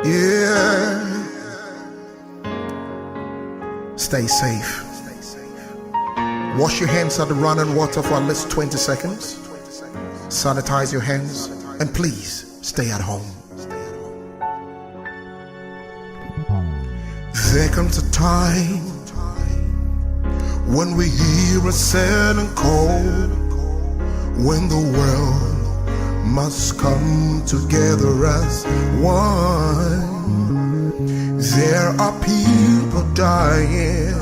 Yeah. Stay safe. Wash your hands at the running water for at least 20 seconds. Sanitize your hands. And please, stay at home. There comes a time when we hear a certain call, when the world must come together as one. There are people dying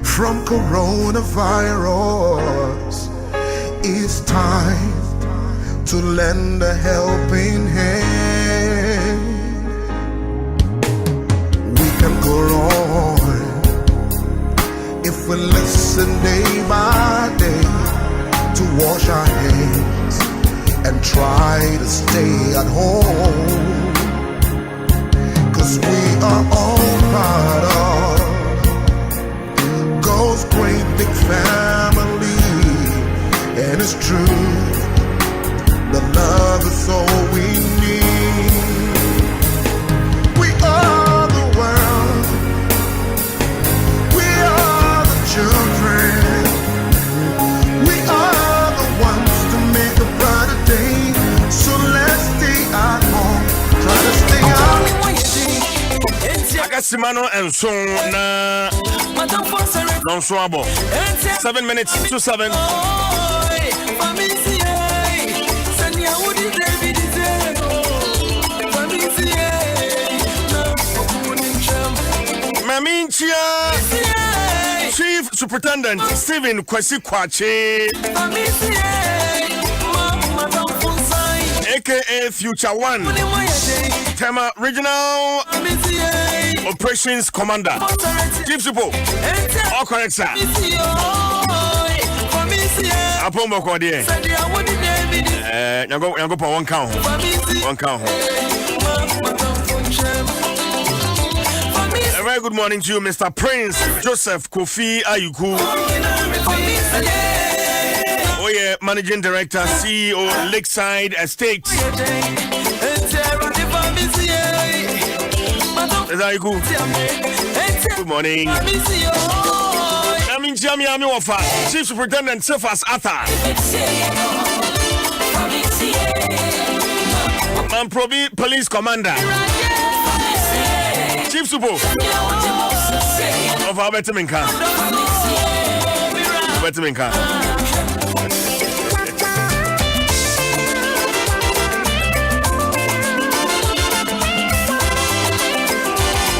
from coronavirus. It's time to lend a helping hand. We can go on if we listen day by day to wash our hands and try to stay at home. 'Cause we are all part of God's great big family. And it's true, the love is all we need. We are the world. We are the children. We are the ones to make a brighter day. So let's stay at home. Try to stay out. Simano and so na non so abo 7 minutes to 7. Maminchia Chief Superintendent Stephen Kwesi Kwache aka Future One Tema Regional Operations Commander Chief Supo all correct sir Apombo Kodie Yango pa one count A very good morning to you, Mr. Prince Joseph Kofi Ayuku. Oh yeah, Managing Director, CEO, Lakeside Estate. Ayuku. Good morning. Amin Jami Wafa, Chief Superintendent Sefas Atha. Manprobi Police Commander. Chief Supo of Abetiminka.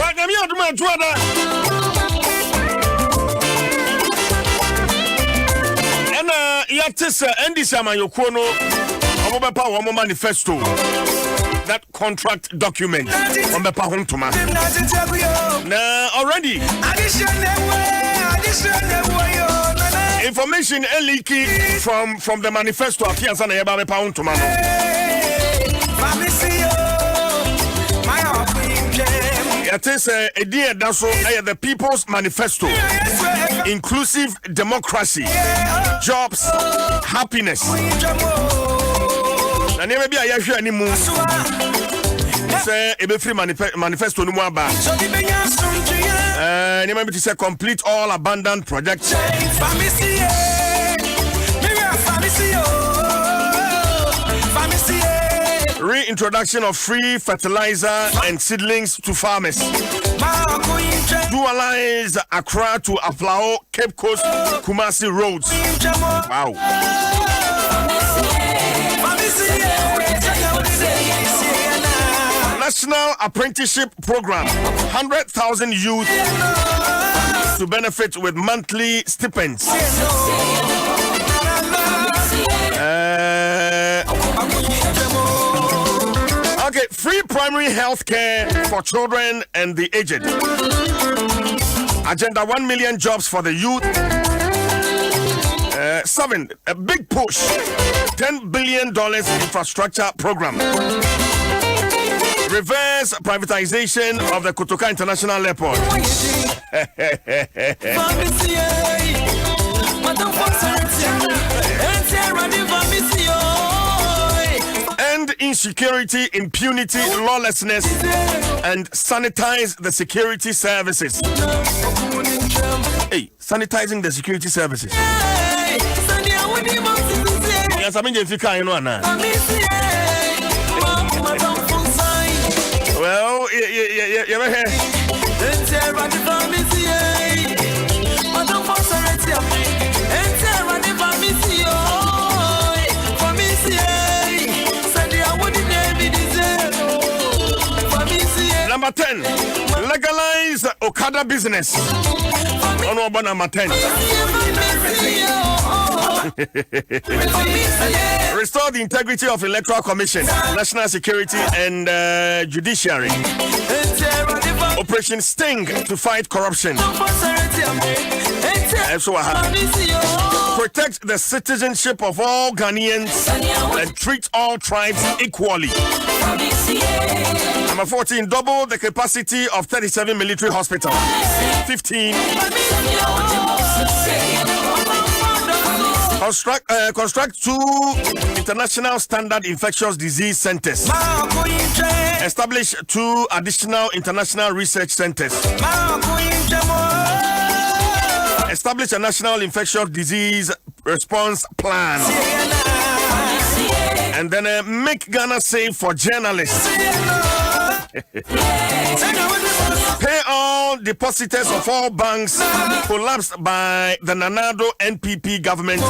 Welcome you to my brother. And Yatis and this Amayokono Omobepa Womo Manifesto. That contract document on the Pahuntuma. Now already information leaking from the manifesto appears on the Pahuntuma. It is a dear that's the People's Manifesto. Inclusive democracy, jobs, happiness. And never be a year anymore. Say a free manifesto no more bad. Never be to say complete all abandoned projects. Reintroduction of free fertilizer and seedlings to farmers. Dualize Accra to Aflao, Cape Coast, Kumasi roads. Wow. National Apprenticeship Program, 100,000 youth to benefit with monthly stipends. Okay, free primary health care for children and the aged. Agenda 1 million jobs for the youth. 7, a big push, $10 billion infrastructure program. Reverse privatization of the Kotoka International Airport. End Clean security, impunity, lawlessness, and sanitize the security services. Hey, sanitizing the security services. Yes, I mean, if you can't, well, Number 10, legalize Okada business. Number 10. Restore the integrity of Electoral Commission, National Security and Judiciary. Operation Sting to fight corruption. Protect the citizenship of all Ghanaians and treat all tribes equally. Number 14, double the capacity of 37 military hospitals. 15, construct 2 international standard infectious disease centers. Establish 2 additional international research centers. Establish a national infectious disease response plan. And then make Ghana safe for journalists. Pay all depositors of all banks collapsed by the Nanado NPP government,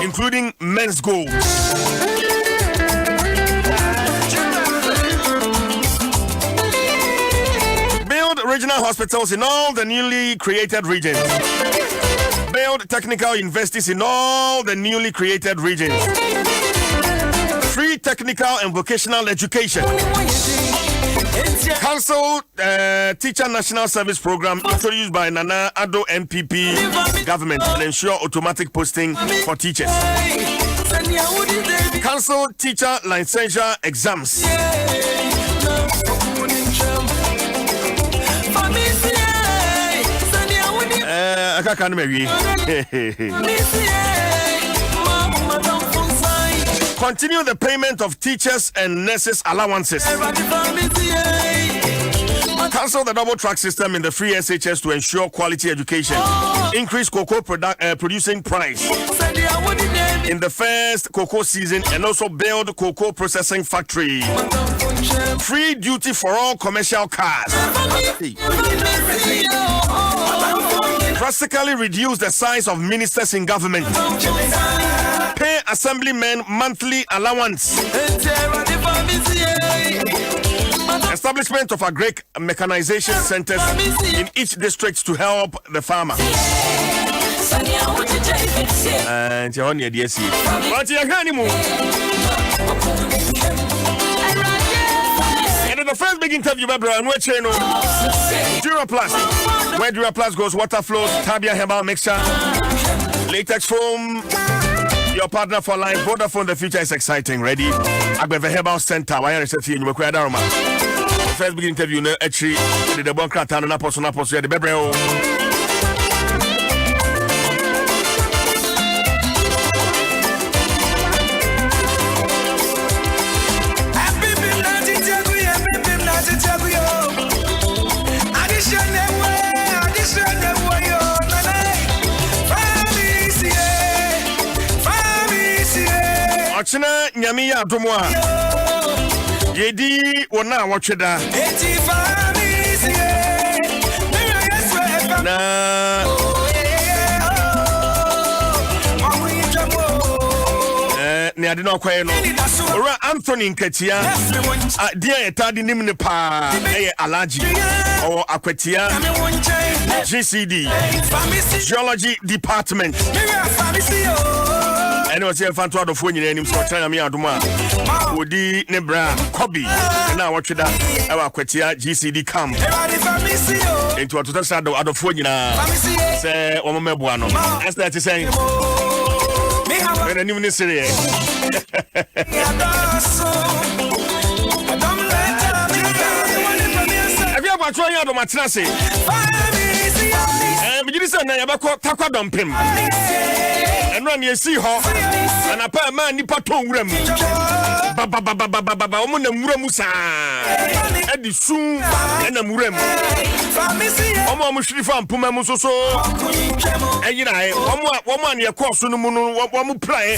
including Men's Gold. Build regional hospitals in all the newly created regions. Build technical universities in all the newly created regions. Free technical and vocational education. Cancel Teacher National Service Program introduced by Nana Addo NPP government and ensure automatic posting for teachers. Cancel teacher licensure exams. I can't continue the payment of teachers and nurses' allowances. Cancel the double track system in the free SHS to ensure quality education. Increase cocoa producing price in the first cocoa season and also build cocoa processing factory. Free duty for all commercial cars. Drastically reduce the size of ministers in government. Pay assemblymen monthly allowance. Establishment of agric mechanization centers in each district to help the farmer. And the first big interview, my brother, which you know, Duraplast. Where Duraplast goes, water flows, Tabia herbal mixture, latex foam. Your partner for life, Vodafone. The future is exciting. Ready? Agbeve Herbal Center. Why are you saying you require that? First big interview. Actually, the one crowd and na poso the bebre. Ochina nyami ya adomwa yedi wona wotweda na ne ade na kwaye no ora Anthony Nkatia dia etade nim ne pa Alaji or Akwatia GCD Geology Department. And was here fan to out of when you name so China me aduma Odi Nebra Kobe and now watch that our Kwatia GCD camp into a total shadow out of when you say Omebuano. As that is saying when any ministry have you ever tried out of Matrasi? And you listen, I have a takwa dumping. And run you see her and a pair man nipa tongue baba omo na mura musa e di sun e na mura mu omo hwiri fa mpoma mu so e yina e omo an ye course no mu no omo prae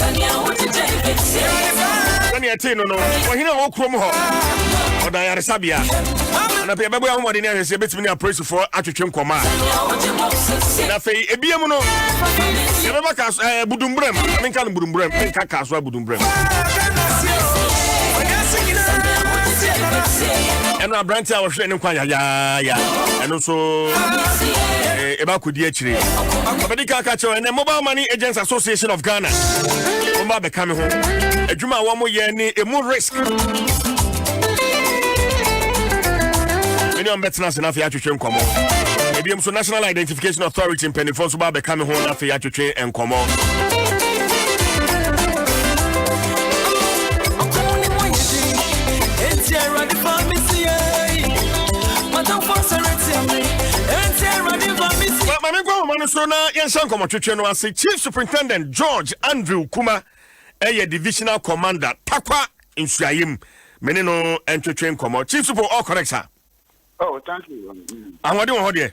ani ate no ohina wo krom ho oda yare sabia na pe bebo ya ho de ne ahwese betimi ne praise for atwetwe nkoma na fe ebiam no ye beba ka budumbrem menka no budumbrem menka ka so budumbrem eno abranti a wo hwe ne kwa ya eno so eba kodi akire obedi ka chewe ne Mobile Money Agents Association of Ghana o ma be kame ho adwuma wo mo ye ni emu risk many on betna se na fe atwetwe nkomo ebiem so National Identification Authority in Penifon so ba be kame ho na fe atwetwe nkomo so na yensan komotwetwe no ase Chief Superintendent George Andrew Kuma Divisional Commander Takwa Nsuayem mene no entwetwe nkomo Chief Super all correct sir. Oh, thank you. Ahode wo hode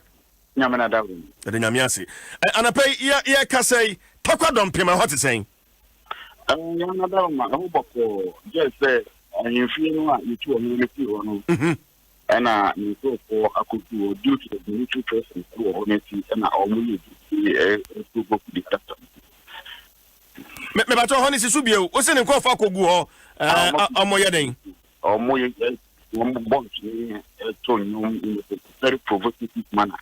nyamena dawo de nyame ase anapay ye ka say Takwa don pema hot saying nyamena dawo ma ho boko just say anyimfie no a yitu o no fi ho no ena nso ko akutu o duty the military person ko honestly ena o mu yi to go to the doctor me ba to honestly su bio o se ne ko fa kogu ho amoye den o mo ye mo bon ni to nyum in a very provocative manner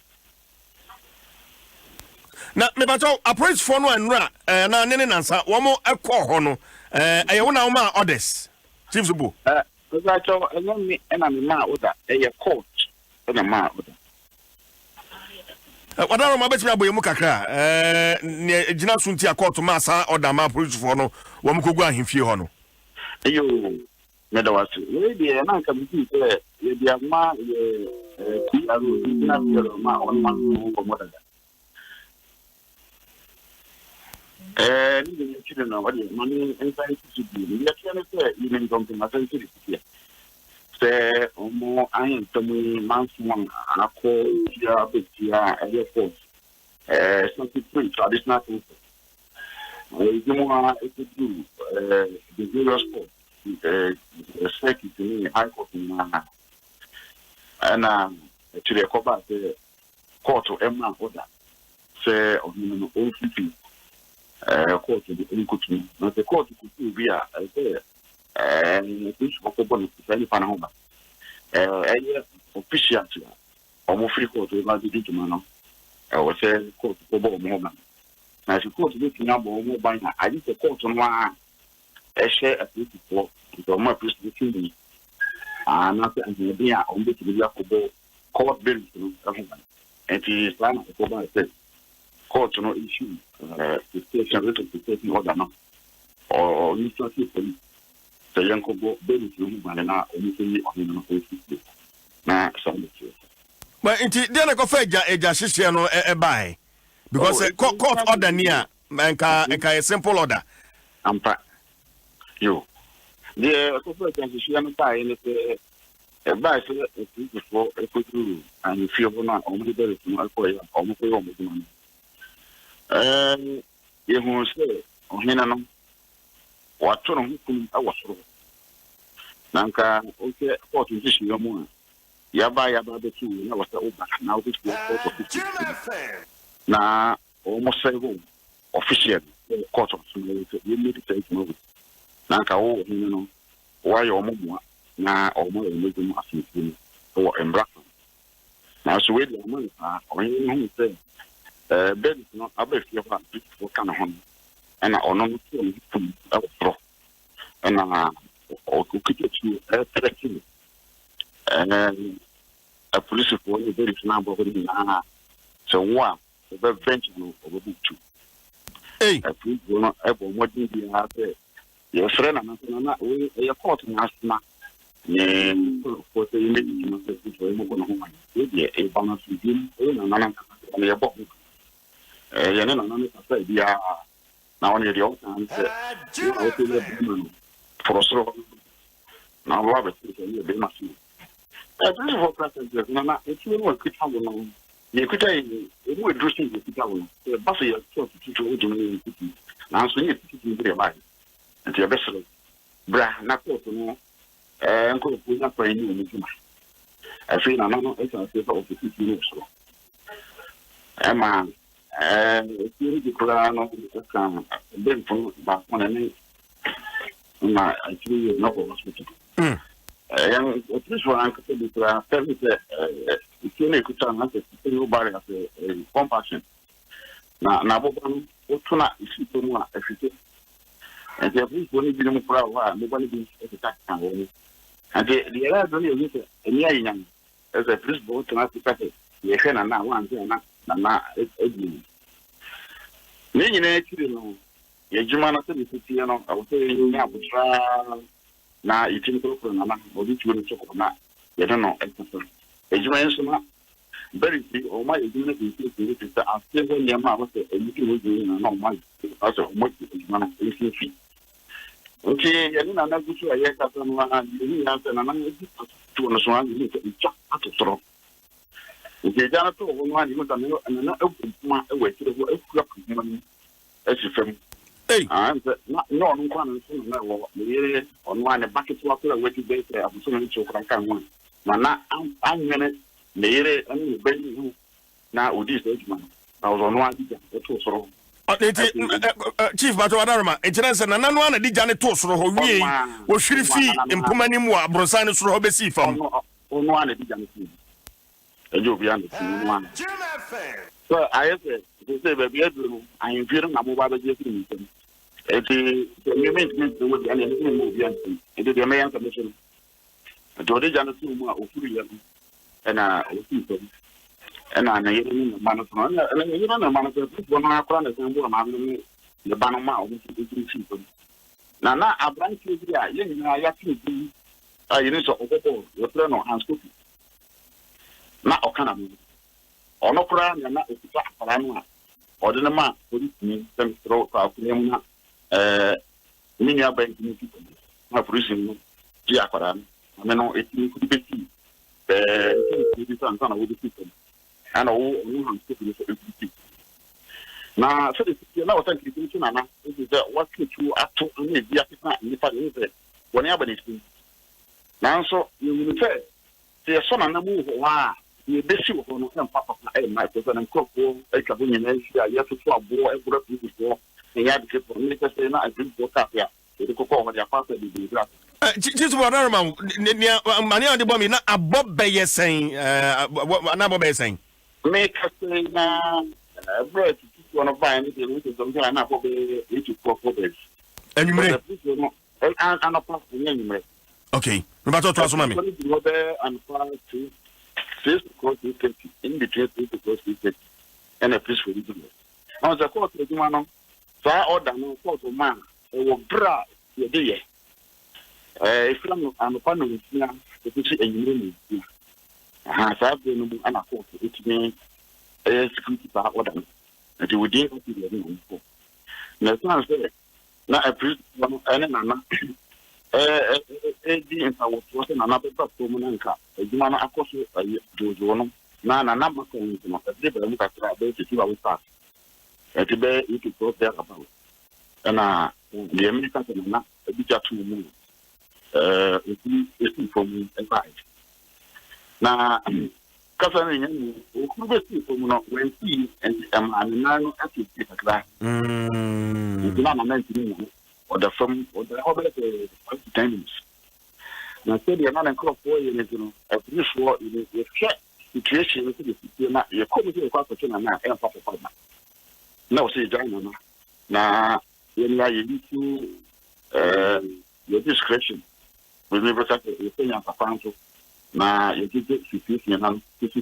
na me ba to approach for no anra na ne nansa wo mo ekọ ho no aye wo na wo ma orders Chief Zubo because I me ena me ma oda e court ena ma oda wadaro ma betimi aboye mu kakra ne gina sunti court ma sa order ma police for no wo mu kogu ahemfie ho no ayo me da wasu we dey na ka bi say ye dia ma ye aro na biro ma on ma ko moda ni de chile no wadi mani inside to be ya tiene se ni ngon ma se ti se omo ayin to mu mansuman akọ ya betia airport something pretty traditional things you know the various court second to me high court na ana actually cover the court o emma order say on OCP court the inkutu no the court kutu bi a say this okobon say fa na ho ba official omo free court we ba di juma no o say court ko bo mo ba na si court bi tina bo mo ba na ayi se court no a share a bit for the more president ni na se an bi a o bi ti bi akobo court bill no and the plan ko ba say court no issue the station rate of the station order no or you start to so yankobo bill no ba na o mi se o no ko si na so but inti dey na ko fa eja hihie no buy because court order near nka a simple order ampa yo the so for eja hihie no buy ni se buy so before equity and you feel na o mo dey no alcohol ya o mo ko yo mo dum ye hu se o hina no wa to no hukum awasoro nanka o ke court hihie yo mo yaba betu na wasa oba na obi na almost say home official court of we need to take move na ka wo ni no wa yo mo na o mo e meju mo asisi o embra na so we dey man o yin hu say bed no abefie fa people kan ho na ono no to ni pro na o ku kitu trekking a police for the very number of na so one the bench no over two a police no ebo modin bi ha say your friend na we e court na asma ne for the image no say for mo ko no ho we dey e balance din e na na na ye bo ye na na say dia na one dey o say o say for so na Robert is a bit massive. This is what president Nana, if you want to quit Hawan, you could say it would do things with Hawan. The bus is so to do now, so you need to be alive. And your vessel, Bra, Nako, and go put up for a new. I feel I'm not a paper of the 50 years. Emma, if you need to crown of the then from back on a name, my actually no hospital. And this one I could say that if you could turn out nobody has a compassion. Now, Naboban, what tonight is it if you and the police only be no problem, nobody be attacked. And the other is a near young as a police boat to not be petted. You can now one thing, not a meaning actually, Yajumana said, I was saying, you have to try. Now, you think of Nana, or did you want to talk about? You don't know. Education, very big, or my education is that I'm still when your mother said, and you will do no money. Also, what is man is fee. Okay, and I'm not good to a year after one, you have an analysis to understand you need just to throw. If you don't know one, you want to know, open my way to the money as you from. Hey, I'm not one on one a bucket water way to base there. I'm so many children can one. Mana, I'm minute, later, and baby now with this age man. I was on one, Chief Batoadarma, a chance and another one, the Janet Tosro, who was Shrifi in Pumanimua, Brosano Robesi from on one at the Janet. And you'll be under one. So I said, I am feeling my mobile meeting. The maintenance would be anything movie and the American Commission. To the Janet and and I know Manason, and you don't know Manason, one of our and the Banama, which is cheaper. Now, I blank you, I actually do. I use your plan on hands cookie. Not Okanam. Or no crime, and not a Parana. Or the man, police me, them throw out Yamuna, Minia Bank, not prison, Giaparan. I mean, it could be the son of the people. And all now, so this is now thank you, Nana. This is what you are to me, the African, whenever it is. Now, so you will say, the son and the move, wow, you basically on Papa, my cousin and cook, a cabin, you have to swap, boy, every people, and advocate for me to say, I drink your cup here. The cook over their father, just what I remember, Mania de Bommy, not a Bob Bay saying, what Nabo saying. Make us say now, bread, one of buying it, which is something I'm not for this. And you may, and a part of the name. okay, about to ask mommy. Go there and find to face because we take in between because we take and a peaceful reason. I was a court with man, so I order no court of man, it will bra your day. If I'm a fan of it, if you see a union. Has I've been an accord, it means a security power order. And you would deal with the before. Now, not a priest, and Nana, and I was working another permanent car. A man, of course, Jojo, Nana, number of different about to 2 hours past. At the bay, you could go there about. And the Americans and not a bit of 2 moon. It's from advice. Now, Cousin, who when he and now actually that. It's not a 19 or the from or the other 10 minutes. Now, say the amount of crop for you, a police war in a check situation, you're coming to a question and now, and Papa. No, say, John, now, you need to your discretion. We never touch the thing as a council. Na yɛgye situation na tisi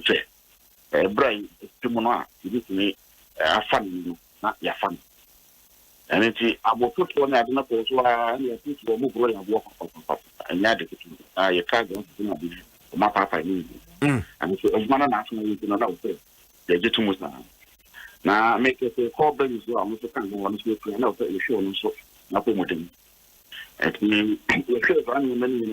sɛ brain timono a yɛdi me afa no na yɛafa no ɛne nti abototoɔ ne ade na kɔ so a ne yɛtiti wɔ mu boro yɛaboɔ papa ɛnyɛ ade ketewa a yɛka gɛ nso na bi ɔma papa ne ɛne nti ɔdwuma na aso na yɛnti na da wo sɛ yɛgye to mu saa na make sɛ call brain so a mo so kan ho no so yɛkura na wo sɛ yɛhwɛ ɔno nso na kɔ mu dem the first one, many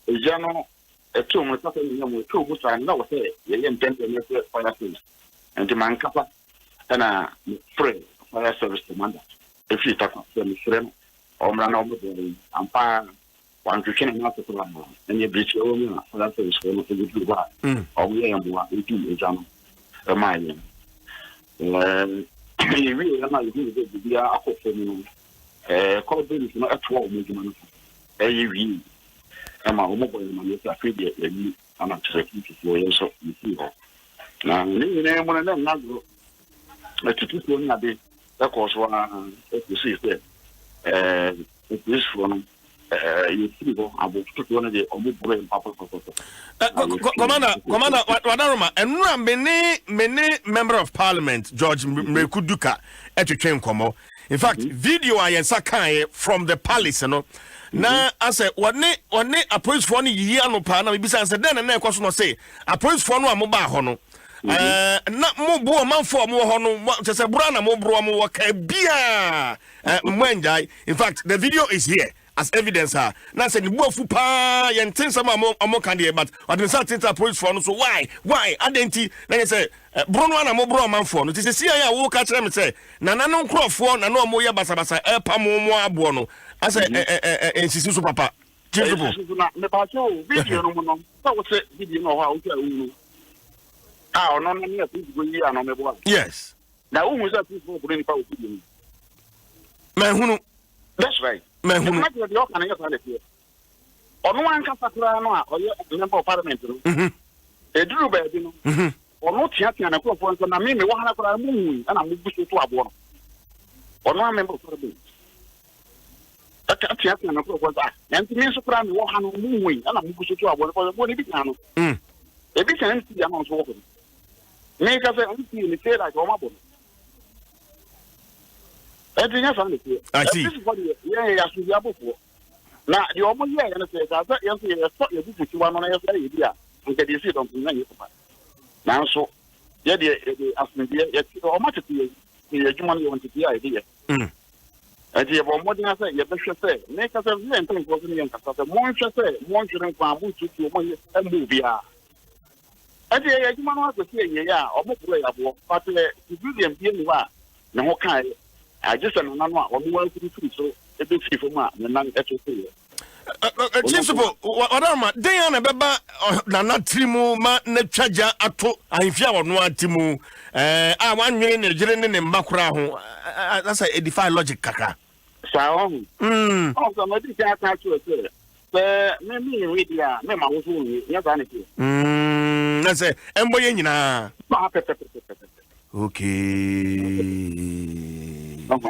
a general, a tomb with with 2 weeks, I know, say, you intend to make it fire service. And the man kappa and a friend fire service commander. If you talk to friend or run over the umpire, one to change not to run, and you breach your own fire service for the good one, or we am what we do, a jam, a mile. You really are not good to be a hopeful. Call is not a 12 million. A and my mobile money is a free day, and I'm not taking to lawyers of the people. Now, one of them not go. Let's keep going a bit. Of course, one, you see, this one, you see, I will put one of the brain papa. Commander, Wadaroma, and many member of parliament, George Mekuduka, at your train como. In fact, video I sakai from the palace, you know. Na ase wone a police for no yi anopa na bibisa ase den na ekwaso no say a police for no amoba ho no na mo bo manfo mo ho no se bura na mo bro mo ka bia mwenjai. In fact, the video is here as evidence ha na say ni bo fu pa ye ntin sama amo kan dey, but what the certain police for no, so why adenti na say bro no na mo bro manfo no ti se ya wo ka kire me say na no nkrofo na no mo ye basabasa e pa mo abo no. I say, insist, Papa. Video no, that was it. Video no how to ah, no, no, no, yes. Now, who was that people bring power to you? Man, that's right. Man, who not the organization here. On one Casacrano or your member of parliament, a drew bed, you know, or not champion a conference, and I mean, 100 moon, and I'm moving to a border. On one member of parliament. I can't see that. And the minister of Wohan moving, and I'm going to our body piano. A bit empty amount of water. Make us empty in the tail like Omabo. I see. Yeah, I see before. Now, the almost year, and I say, I think you one on every idea, and get you sit on the now, so, yeah, they asked me, how much the human you want to be idea. As you have more than I say, you better say, make us a very important young person. More say, more children from Bush to money and movie. As you want to say, yeah, or more play of work, but the William being what? No kind. I just don't know what more to do, so a bit for man, and none at all. Principal, Wadaroma, Diana Baba, Nana Trimu, Ma Nechaja, Ato, I fear no Timu, I 1 million in Makra. That's a defy logic, Kaka. Also, maybe I can't do it. Maybe media, maybe I was only, yes, I that's a Emboyina. Okay. And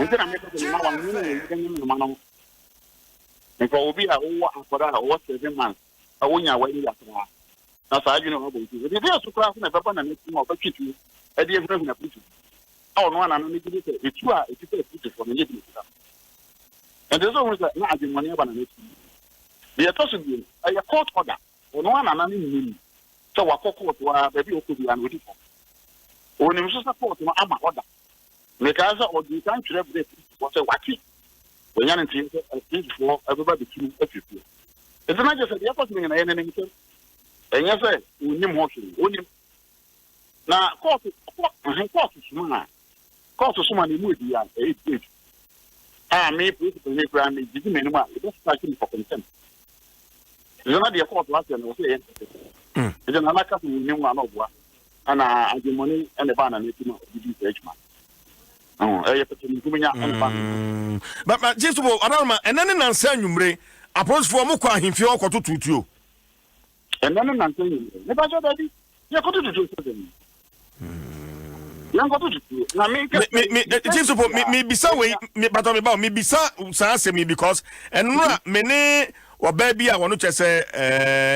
for be a for that, what 7 months, I won't away after that. That's how you know how to do it. If you're surprised, I don't know what to do. I didn't have a picture. Oh, no, I'm making it. If you are, if you take pictures from the and there's always like, no, I didn't want to make the possible a court order or no one anonymous. So I call court where baby could be unwitting. When you support my order, because of the country of this was a wacky. When you're in things for everybody to everything. It's not just the opposite in anything. And yes, we need more. Now, court is someone. Court is someone who would be at 8. I may put the neighbor didn't anymore. It was starting for consent. It's not the court last year, was saying. It's another couple of new one of what. And I give money and the banner making of the age man. But just about Adama, and then an answer you approach for Muka in Fio to you. And then an answer you. Never said that you're going to do something. You're going to do it. Just about me be so way, but I'm about me be so me because and many or baby, I want to say,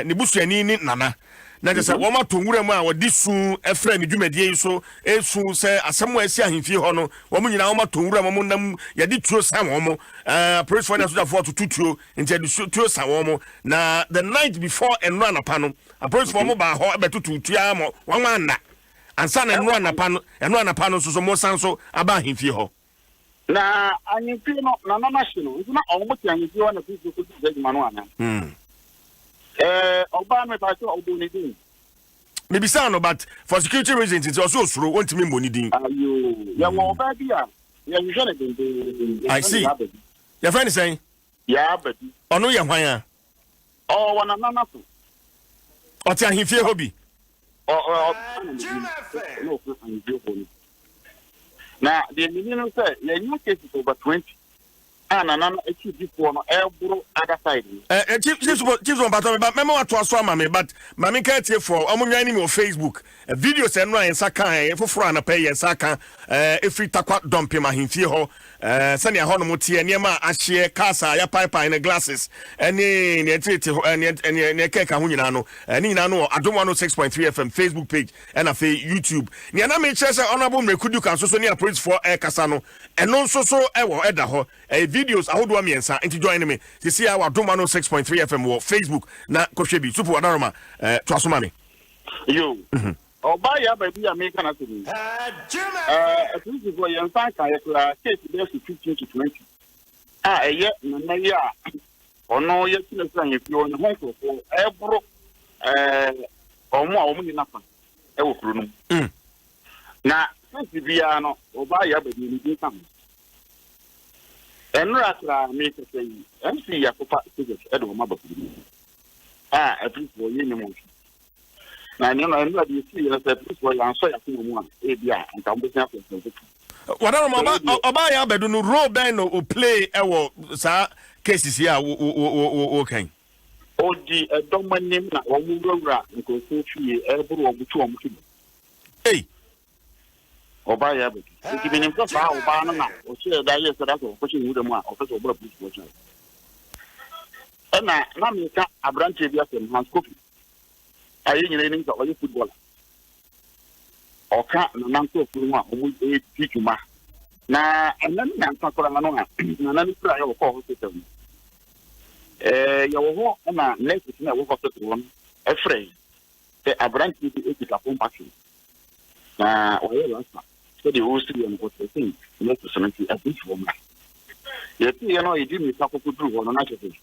Nibusiani Nana. Na just say woma tongure mu a wodi su efra me dwumadie so esu say asemo asi ahemfie ho no womu nyina woma tongure mu nam yade tuo sa womo praise for the for to tuo nti ade tuo sa womo na the night before enro anapa no praise for mo ba ho betutu tua mo wanwa na ansa na enro anapa no so mo san so aba ahemfie ho na anyimpi no na na machine no na almost anyimpi one of these good manuana oba me ba so oboni din maybe sound but for security reasons it's also slow want me money din ayo ya wo ba bia ya njone din I see your friend is saying ya badi ono ye hwan a wana nana so o ti ahimfie hobby na the minimum say ya new cases over 20 and nana achieve before no ebro other side chief but memo what to so mama but mama can tie for omunwan ni me on Facebook videos en no ensa kan foforo na pay ensa kan every takwa dumping ahimfie ho sani ho no motie niema ahye kasa ya pipe na glasses eni ne tete ne keka ho nyina no ni nyina no Adom 106.3 FM Facebook page and afi YouTube ni na me chere say honorable mrekudu kan so ni police for kasa no eno so ewo eda ho videos ahodo amiensa enti join me see our Adom 106.3 FM wo Facebook na kohwe super wadaroma to asoma me yo oba ya ba bi America na tini at least for yan san kan ya case dey 15 to 20 eye na ya ono ye tinu san ye fi ono ho ko ebro omo ni nafa e wo kuro no na case bia no oba ya ba bi ni kan enra tra me say MC ya ko pa ticket e do ma ba kuro at least for ye ni mo na ni na nwa di si ya say please for yan so ya ko mu a bia nka mbo sia ko wadaro oba ya bedu no role ben no play ewo sa cases here wo kan odi edomanim na wo mu wura nko so fie eburu wo butu wo mu oba ya bedu ti binim ko fa oba no na o se da ye se da ko chi mu de mu a o fe so bra police station na me ka abrante bia sem Hans Kofi ayi nyine ni ka oyi football oka na nanko furu a omu tituma na anan na ntakora no a na nan kura ya ko hospital ya wo na next na wo hospital won efrey te abranti bi ekita compassion na oyi lasa so the whole city and what they think next to something at this woman ya ti ya no idi mi ka ko kudru wono na chete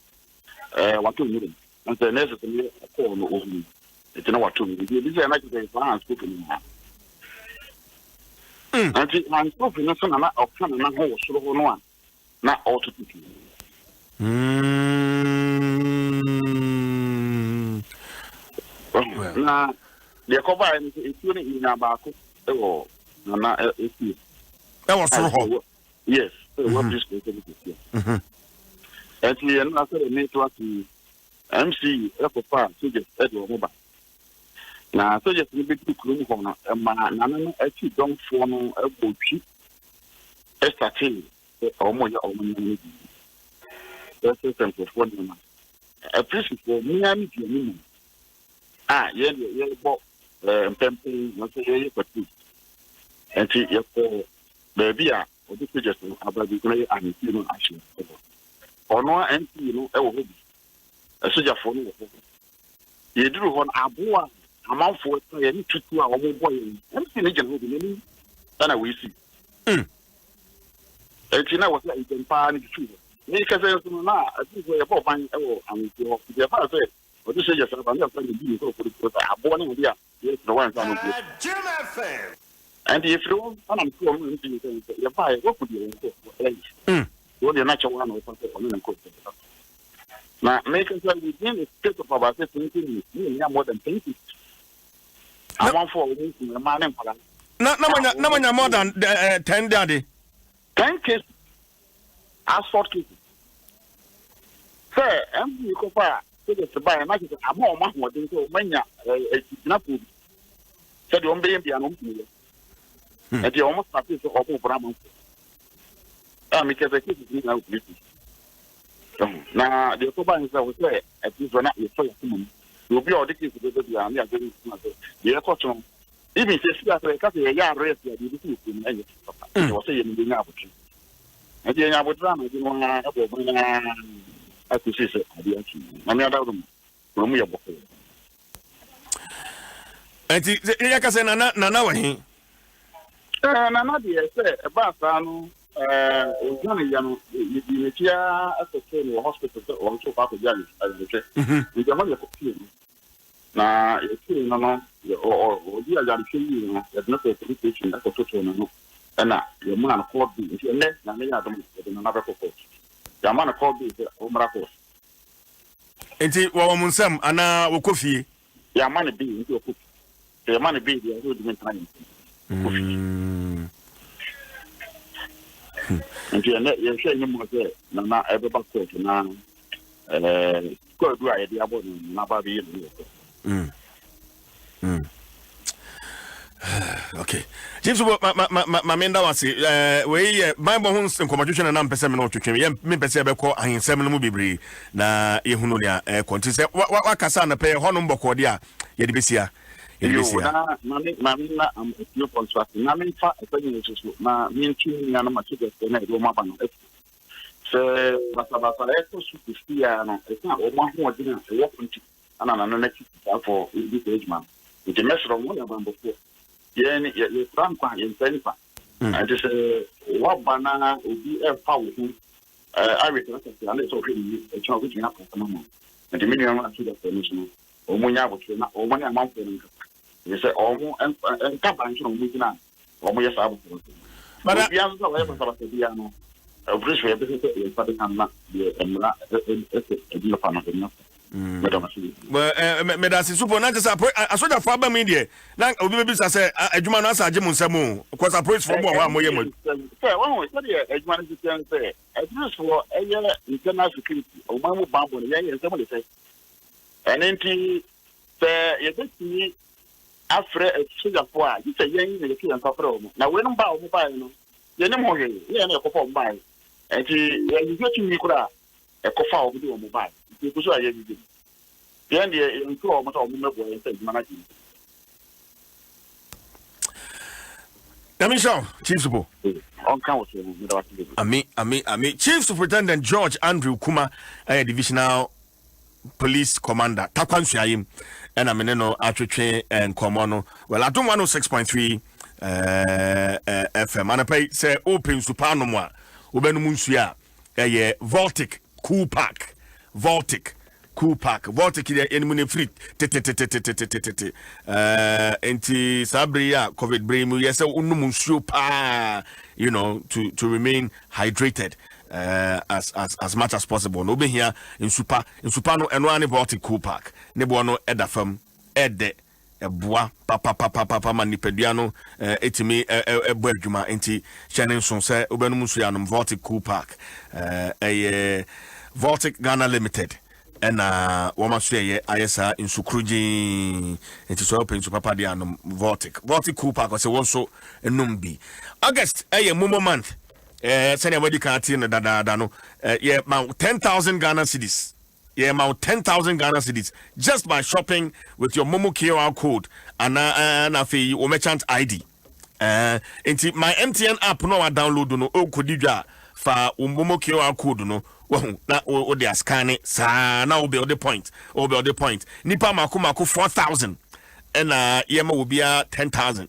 wato mi and the next to me ko no ohu it's not what to me. This is like the Hans Kofi. And Hans Kofi no so na o kan na ho so ho no a na o to tutu. Na the cover is in na ba ko e wo na e fi. E wo so ho. Yes, what this is here. And the another network MC Ecopa so just Edward Moba. Na so just be to krum ho no ma na no achi don fo no abotwi estatin omo ya omo ni that's simple for them a place for me am di ni ye bo pempe no so ye patu enti ye ko baby a o di just ababi ko ye ani no ashi ono anti no e wo hobi soja fo no wo ye duru ho aboa amanfo ye ni tutu a wo boy MC ne gele hobi ni na we see enti na wo say itempa ni tutu ni ka say so na ati so ye bo ban e wo anti ho ye fa say o di soja sa ban ya fa ni bi ko ko aboa ni dia ye no wan sa no bi and if you am so no ni ye fa ye wo ku di ko wo de na chawa no fa ko ni ko na make sure we begin the state of about 20 ni more than 20 I want for we man na manya more than 10 daddy 10 cases assault cases say am ko fa so the buy na ke ama o ma ho den so manya na pu say the ombe bia no pu e dey almost start so opo brama me ke be cases ni na pu na the Otoba is we say at least when you for you will be all the cases that you are near very soon. The court even say see after ka say ya arrest ya di tu ku na you was say you dey na abuchi and the abutra na di na abo na akusi say abi achi na me ada dum no mu ye boko enti ya ka say na wa hin na dey say e ba sa no Ojana Yano, you hear as a train or hospital or so far to Janis, as they say. You can only cooking. Now, it's no, or you are saying there's not a situation that's a total. And now, your man called me, if you're next, and they are another purpose. The man called me, Omracos. And see, Wamunsam, Anna Wokofi. Your money being into a cook. Your money being the good time. And you're saying no more there. No, ever back to now. Go dry the abode, Nababi. Okay. James, my men was we my bones and competition and I'm to came. Me Pesebeko and 7 movie na Yehunonia continue. What Cassana pay Honum Bocodia, Yedibisia. Mamma, I'm a few contract. Namin fat, my mean tuning and my children, Roman. So, but about the Spiano, it's not one who didn't walk into an next for this age man. It's a measure of 1 of them before. You're Franca in Penfa. I just say, what banana will be a powerful. I reckon it's okay. A child which happened at the moment. And the million to the permission. Or when I was or when I'm out there. You say, almost and campaign from Mugina. Or more yes, I was. But the answer about the piano. A bridge where the father can not be a fan. Well, Medasi Super, not just I saw the father media. Now, Obi say, a Juman as a Jim Samu, because I praise for one more year. One way, a man is say, as much for a year internal security, or one more bamboo, and somebody say, and then you get me after a sugar for you say, young in the key and suffer. Now, when I'm bound by you know more, you know, perform by, and you get to me, a coffee will do a mobile. Because I did. The end in 2 months of the state managing. Show, Chief Super. On council, I mean, Chief Superintendent George Andrew Kuma, a divisional police commander, Takwan Shayim, and I'm in Archway and Comono. Well, I don't want 106.3 FM. And I pay say open Supanoma, Ubenumunsia, a Voltic Cool Park. Voltic the enemy free anti sabria COVID brain yes unumunsupa you know to remain hydrated as much as possible no be here in super no eno ani Voltic Cool Park ne bo no edafam ede eboa papa manipeduano etimi ebo adwuma anti hyenin so se obenumsu ya no Voltic Cool Park Voltic Ghana Limited and woman say ISA in Sukruji into so open to Papa Dianum Voltic Cool Park was also a numbi. August a Momo month. Send a wedding card in Dano. Yeah, about 10,000 Ghana cedis. Yeah, about 10,000 Ghana cedis just by shopping with your Momo QR code and a merchant ID. Into my MTN app no I download no Kodija for Momo QR code no. Well, now they are scanning. Now will be on the point. Nipa Maku 4,000. And Yema will be 10,000.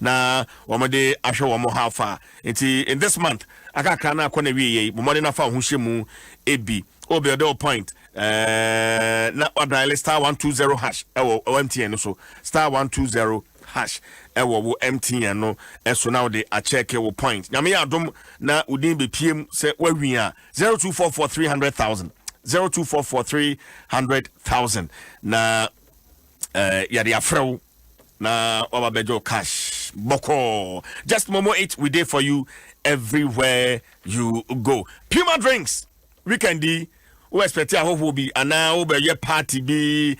Now, one day I show one more how far. In this month, I got Kana Konewi, Momodina Fa Hushemu, AB, Obi Odo point. Now, let's star 120 hash. MTN so star 120 hash. Ewo MTN no so now they a check your point. Nyame adom na udin be PM say we are 0244 300,000 na ya de afro na obabejo cash boko just Momo 8 we dey for you everywhere you go. Puma drinks weekendy we expect ya ho bi ana wo be ye party bi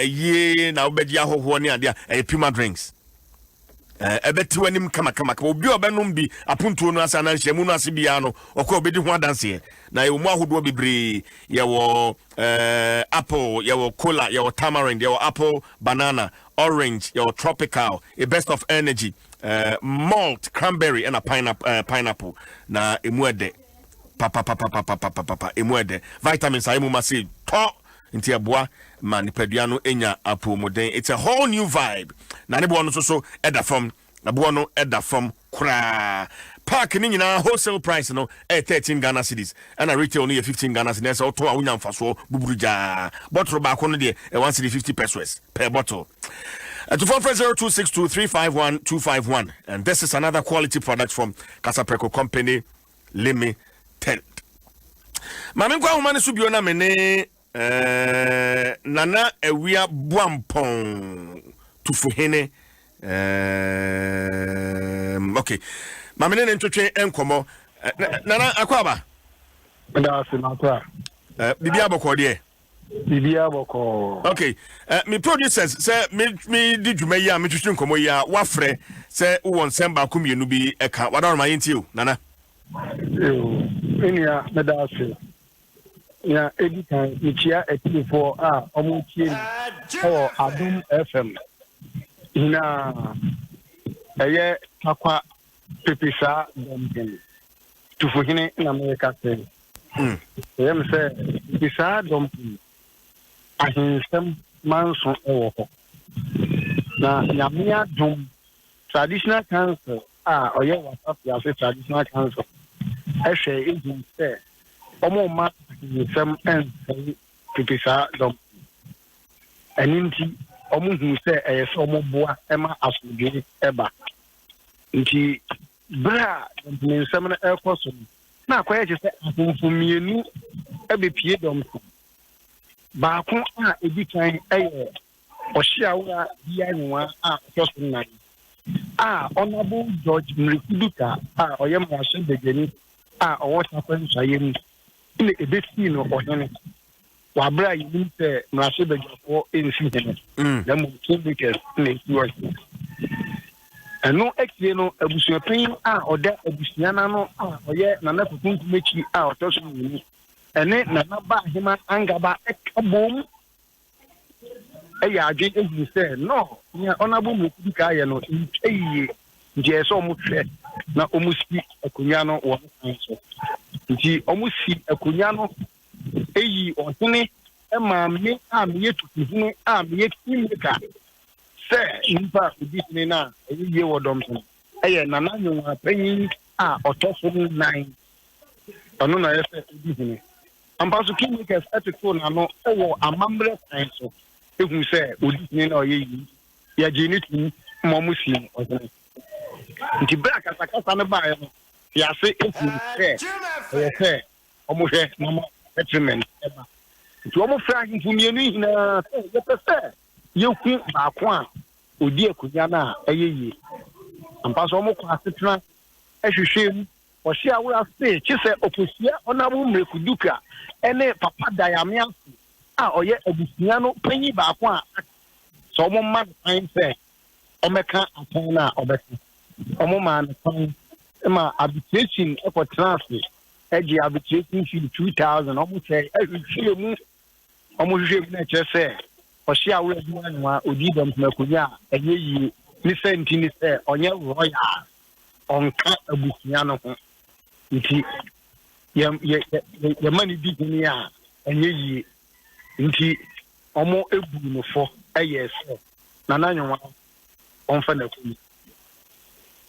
ye na wo be ya ho ne ade Puma drinks ebeti wanim kama obi obenum bi apuntuo no asa na nhemu no ase bia no okọ obedi ho adanse na emu ahodo bebre ye wo apple ye wo cola ye wo tamarind ye wo apple banana orange ye wo tropical a best of energy malt cranberry and a pineapple na emu ede papa emu ede vitamins emu masi to nti aboa manipaduano enya apomoden. It's a whole new vibe na ne bo no so eda from na bo no eda from kura park ni nyina wholesale price no 13 Ghana cedis and a retail no 15 Ghana cedis so to a wonya mfaso buburuja bottle ba ko no de 150 pesos per bottle. To 40262351251, and this is another quality product from Casapreco Company Limited. Mame kwa humane subiona mene nana ewia buampon tufuhene okay. Mame ne ntwetwe enkomo nana akwaba. Nda sinakwa. Bibia boko de. Bibia boko. Okay. Me producers say me di dwuma yi a me twetwe nkomo yi a wafre say wo nsem ba komienu bi eka wada ma yenti o nana. Enia medase. Ya editan ichia etifo a omutie o Adum FM. Ina eye takwa pepisa dompen. Tufuhine na America se. Yem se pepisa dompen. Ahinsem manso ewo ho. Na nyamia dum traditional council oye WhatsApp ya se traditional council. Ehwe egin se omo ma ahinsem en pepisa dom. Eninti omo hu se eyese omo boa ema asodwe eba. Nti bra nsem na ekoso na akoye je se afunfumienu ebepie dom. Baako a edikan eye ohyiawa bia nwa a ososunnan a honorable George Mrekuduka a oyemraso begeni a owota kwansayem ine ebesi no ohene wabra yim se mraso begafo ensi hene na mo kingmakers na isuwa eno ekye no abusuapin a oda abusuana no a oye nana kokunkumechi a otosunnan ene nana ba hima angaba ekabom eya age ehu se no nya onabo Mrekuduka ye no nteye nje so omutwe na omusi akunya no wo nso nti omusi akunya no eyi ohene ema me a me yetuhune a me yetimika se nimpa udisne na eyi ye wodomso eye nana nwa panyin a otoso 9 ono na yese udisne ampaso kingmakers etiko na no ewo amambre so ehu se udisne na oyeyi ya jenitu momusi ohene nti bra kasa ne ba no ya se efu se omohwe mama settlement eba nti omo fra hinfumienu hina ye pese yeku baako a odi akunya na eyeye ampaso omo kwa setena ehwehwem ohye awura se chise oposia onabo Mrekuduka ene papa dayamia a oye abusia no panyi baako a so omo ma kan se omeka aton na obeka omo man kan ma arbitration for transfer eji arbitration fee 2000 omo say ehwehwem omo hwehwem na chese ohye awura bi anwa odi dom makunya eyeyi ni senti ni se onye royal onka abusia no ho nti ye mani di ni a eyeyi nti omo ebu no fo yes na nanwa onfa na kunu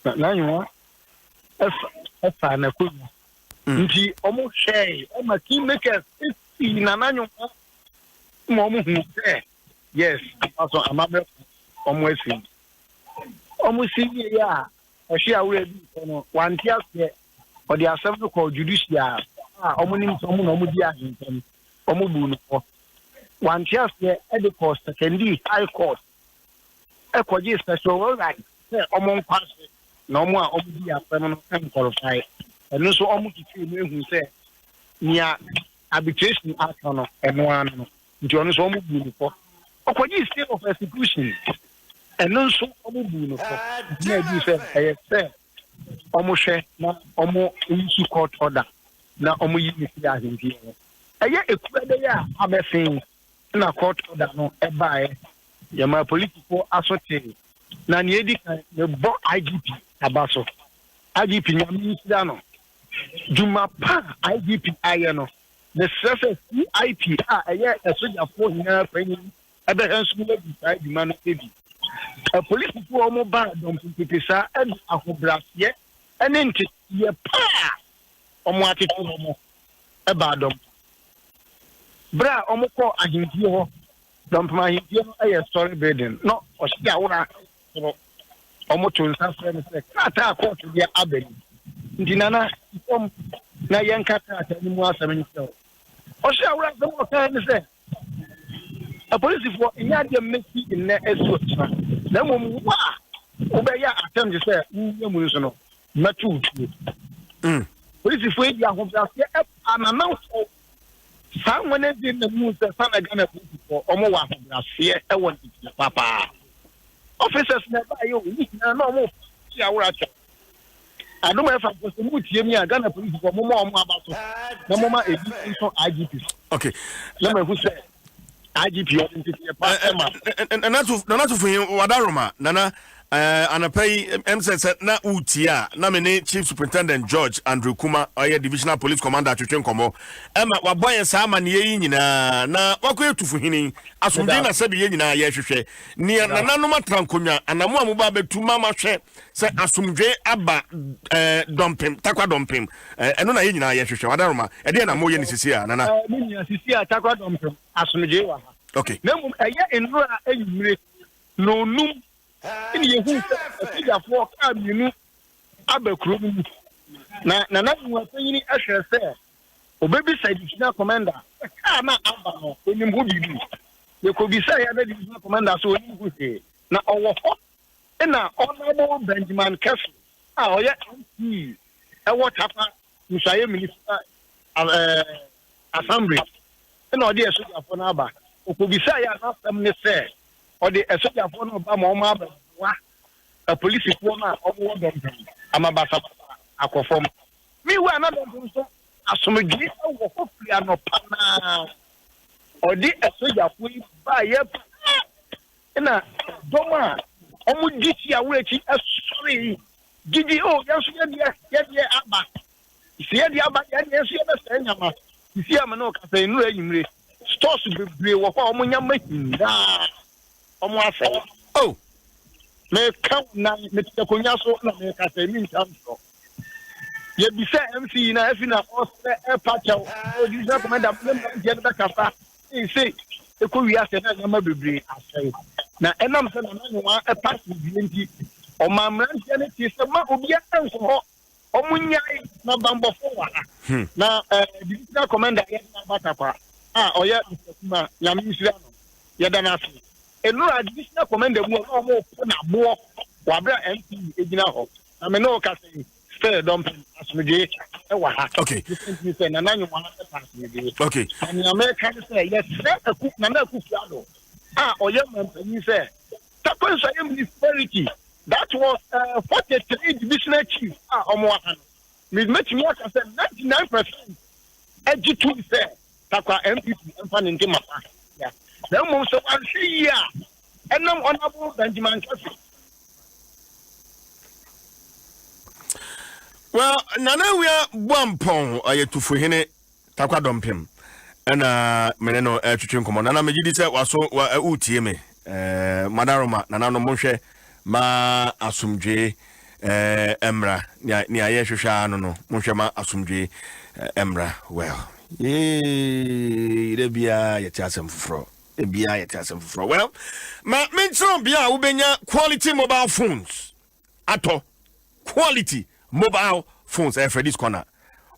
na nanwa efa na kunu nti omo share omo kingmakers si na nanwa mo hu se yes also amabe omo esi omo si ya ohia awure bi no wantia se odi asem no call judicial omo nim so omo na omo di ahintem omo bu no fo wantia se edicor secondary high court ekoji special right se omo nkwase na omo a omo di asem no can qualify eno so omo titi no ehu se nia arbitration act no eno ano nti ono so omo bu no fo okoji state of execution eno so omo bu no fo na di se se omo hwe na omo issue court order na omo yi ni fi ahempi eye ekuade ya abesin na court order no ebae yama political assorting na ni edi kan ne bo IGP abaso IGP nyami sida no juma pa IGP aye no the surface IP eye esoja fo hina panyin ebe hansu le bi sai di man ebi a police for mo ba dom pipisa and ahobrasye and enti ye pa omo atete mo e ba dom bra omo ko ahimfie ho dom ma ahimfie no e story building no o sia awura omo tunsa frame se kata court dia abeli ndinana na yenkata atani mu asem nso o sia awura se mo kan ni se a police for inyade mesi in na esuotna na mom wa obeya attempt say nyemu nso no matu police for edia ahobrase anana someone is in the mood that some are gonna put for omo ahobrase won it papa officers never you na no mo ti awura cha adom efa for some tie mi Ghana police for mo abaso na mo ma ebi nso IGP okay let me who say IGP and not for him wadaroma nana anapai MSS na utia na me Chief Superintendent George Andrew Kuma oye Divisional Police Commander twetwe nkomo ema waboye sa amane yi nyina na wakoye tufu hini asomdwe na sabe yi nyina ye hwehwe ni nananom atrankonwa anamo amuba betu mama hwe se asomdwe aba dompem takwa dompem eno na yi nyina ye hwehwe wadaroma e de na moye ni sisi a nana ni nyina sisi a takwa dompem asomdwe wa ha okay na mum eye enura enyimire no num ini yehu sija for ka minu abakuro mu na nwa fanyini ahwe se obebi side divisional commander ka na aba no enim ho bibi ye ko bi say ya divisional commander so onim ho se na owo ho na honorable Benjamin Kesu oye MP ewo tapa musaye minister assembly na odi esoja for na aba ko bi say ya na sam ne se or the soldier for no ba mo wa a police for na omo dom amabasa akofom mi wa na dom so asomdwe wo kofi anopa na or the soldier for ba ye na doma omo giti awurechi sorry gidi o yeso ye aba isi ye aba ye yeso ye be sanyama isi am na o ka say nura enyimre stores bebre wo kwa omo nyama hinda omo afa oh me count na me tekonya so na me ka say min tam so ye bi say MC na afi na o se e pacha o di say commander me je na kasa e say e ko wi ase na nyama bebre asai na enam se na nwa e pass bi nti o ma mrantie ne ti se ma obi anko ho omo nyai na bambofo wa na divisional commander ye na batapa oya Kuma ya misira no ye da na afi enu additional commander mu no mo na bo wa bra MP ejina ho na me no ka say stay dump asmuje e wa ha okay you say na nanyu mo na pass me okay and America say yes aku na na aku fiado oya man pani say takon say municipality that was 43 divisional chief omo wa han me metimi aka say 99% ejitu say takwa MPP emfa nti mapa yeah na mo so anhwe ya enam honorable Benjamin Kesu well nana we are bompon ayetufu hene takwa dompem na mene no twetwe nkomo nana megidi se waso utie me madaroma nana no monhwe ma asumdwe emra ni ayehwehwa no no monhwe ma asumdwe emra well Rebia yatasem fufro. Ebia yatasem fufro. Well, ma mention bia ubenya quality mobile phones. Ato quality mobile phones for this corner.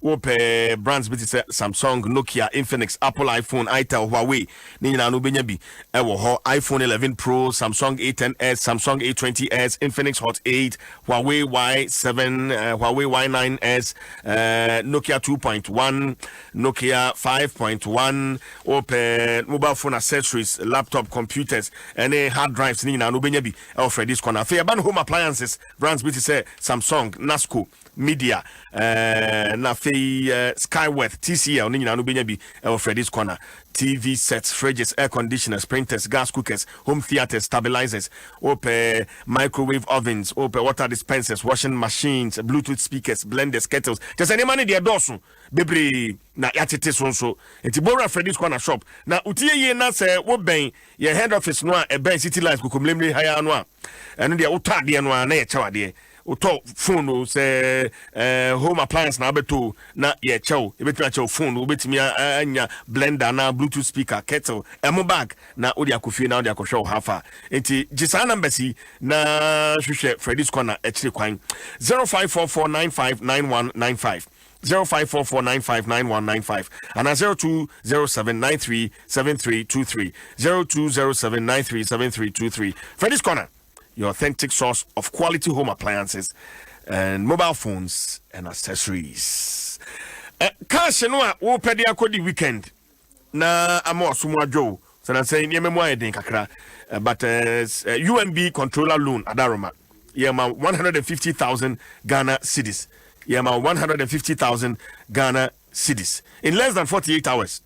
Ope brands bit Samsung, Nokia, Infinix, Apple, iPhone, Itel, Huawei. Ni na no benya bi ewo ho iPhone 11 Pro, Samsung A10s, Samsung A20s, Infinix Hot 8, Huawei Y7, Huawei Y9s, Nokia 2.1, Nokia 5.1, ope mobile phone accessories, laptop computers, any hard drives ni na no benya bi for this corner. For ban home appliances, brands bit Samsung, Nasco, Media, na Skyworth TCL ni nyina no benya bi Freddy's Corner. TV sets, fridges, air conditioners, printers, gas cookers, home theaters, stabilizers, microwave ovens, water dispensers, washing machines, Bluetooth speakers, blenders, kettles. Just any money there dosu. Bebre na yatete so. Enti Bora Freddy's Corner shop. Na utie ye na se wo ben ye head office no a ben city lights ko komlemle haya no a. Eno de utade no a na ye chewa de. Uto phone say home appliance na beto na ye chew ebetumi chew phone obetumi anya blender na Bluetooth speaker kettle emo bag na odi akofie na odi akosho hafa enti gisa number si na hwehwe Freddy's Corner ekire kwan 0544959195 0544959195 and 0207937323 0207937323 Freddy's Corner, your authentic source of quality home appliances and mobile phones and accessories. Cash no wo pedi akodi weekend na amo sumo adwo so na say nyeme mo ayden kakra but UMB controller loan adaroma yema 150,000 Ghana cedis. Yema 150,000 Ghana cedis in less than 48 hours.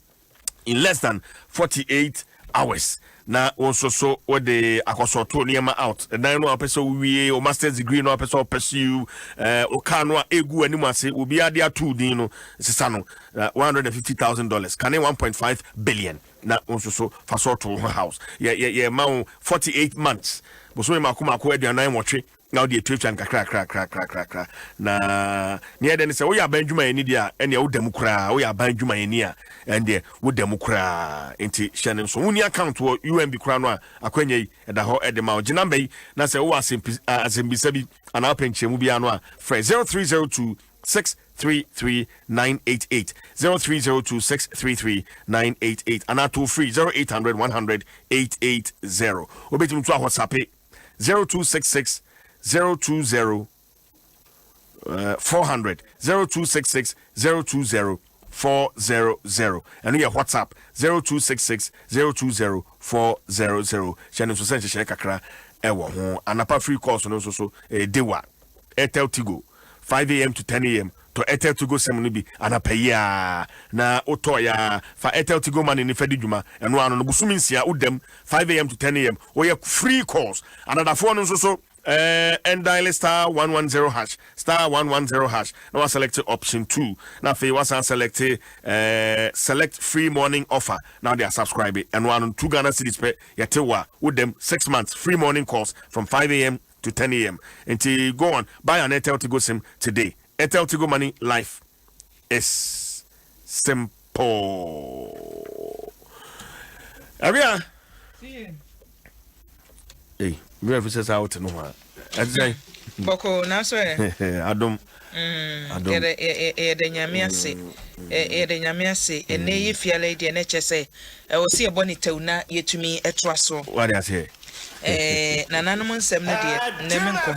In less than 48 hours. Na also so what the akosoto niema out na no apeso wie o master's degree no apeso pursue o kanwa egu animu ase obi ade atu din no sisa no $150,000 kane 1.5 billion na also so fasoto house yeah ma 48 months boso ma kuma ko aduanan wotwe now the twitchan kakra na near then say we are banjuma eni dia ene wo dem kra we are banjuma eni a ende wo dem kra enti hyenem so woni account wo UMB kra no akwanya yi eda ho ede ma ogi number yi na say wo asembisa bi ana penchemu bi ano a 0302 633-988 0302-633-988 and toll free 0800 100 880 obetim to WhatsApp 0266 020 400 0266 020 400 and your WhatsApp 0266 020 400 channel so send share kakra ewo ho anapa free calls no so dewa Airtel Tigo 5 a.m. to 10 a.m. to Airtel Tigo sem no bi anapa ya na otoya fa Airtel Tigo man ni fedi dwuma eno ano no busumi nsia udem 5 a.m. to 10 a.m. we free calls another phone so and dial star 110 hash star 110 hash now select option 2 now if you want to select free morning offer now they are subscribing and 2 Ghana cedis per yatewa with them 6 months free morning calls from 5 a.m. to 10 a.m. until go on buy an Airtel Tigo SIM today. Airtel Tigo Money, life is simple. Avia. Hey, we have says out no one. Boko na so Adom. The nyamiase the nyamiase ene ye fiale de na chese e wo se eboni tawna yetumi etraso. What I say? Nananum nsem no de neme nko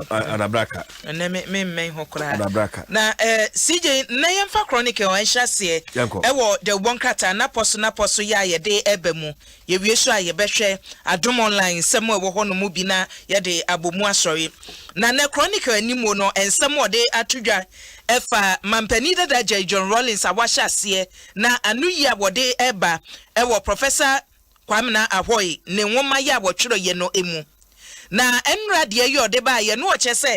Adabraka. Neme men ho kra. Adabraka. Na CJ na yemfa chronicle o enhyase e wo de bonkrata na poso ya ye de ebamu ye wiesu a ye behwe adom online nsem e wo ho no mu bi na ye de abomu asori na chronicle animo no ensem o de atudwa efa mampani dada John Rollins awahase na anu yi a wo de eba e wo professor Kwamna Ahoy ne nwoma ya wotwero ye no emu na enra de ye de ba ye no ochese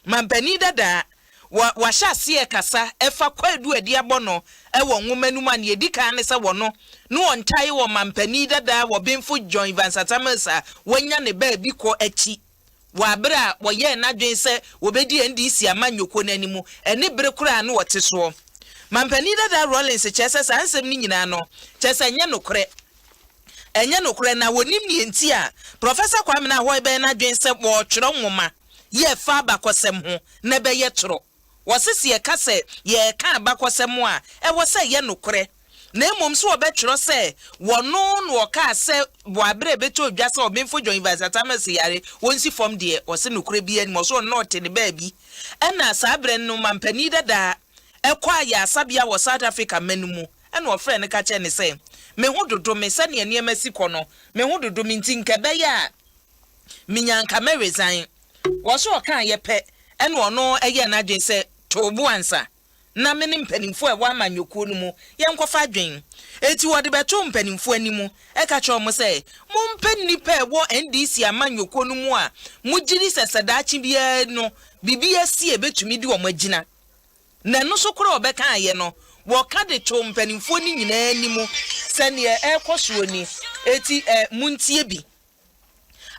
mampani dada wa hyase kasa efa kwadu adi abono e wo nwoma nu ma ne edika ne se wo no ontai wo mampani dada wo benfo John Vansatamasa wanya ne ba bi ko achi wa bra wo ye na dwen se wo bedi NDC amanyoko nanimu ene bere kura no wote so mampani dada Rollins chese sansem ni nyina no chese nye nokre enye nokure na wonim ni enti a Professor Kwamna Ahoy be na dwen se wo twero nwoma ye fa abakosem ho na be ye toro wosese ye kase ye ka abakosem a e wo se ye nokure na emom so obetwero se wono no ka se bo abre beto odwa se obemfo John Vansatamasa yare wonsi fom de wose nokure bi ani mo so no te ne ba bi ena sa abre no mampani dada ekwa ya asabia wo South Africa manumu ena wo frɛ ne ka che ne se me hu dodo me se ne niema siko no me hu dodo me ntinka be ya minyanka me resign wo so kan ye pe ene ono eye na dwen se tobu ansa na me ne mpanimfo e wa amanyoko no mu yenkofa dwen eti wode beto mpanimfo animu e ka cho mo se mo mpannipa e wo NDC amanyoko no mu a mo giri sesedaachi bia no bibia si e betumi di wo magina na no so koro obeka aye no wo ka de to mpanimfo ni nyina animu se ne e koso ni eti muntie bi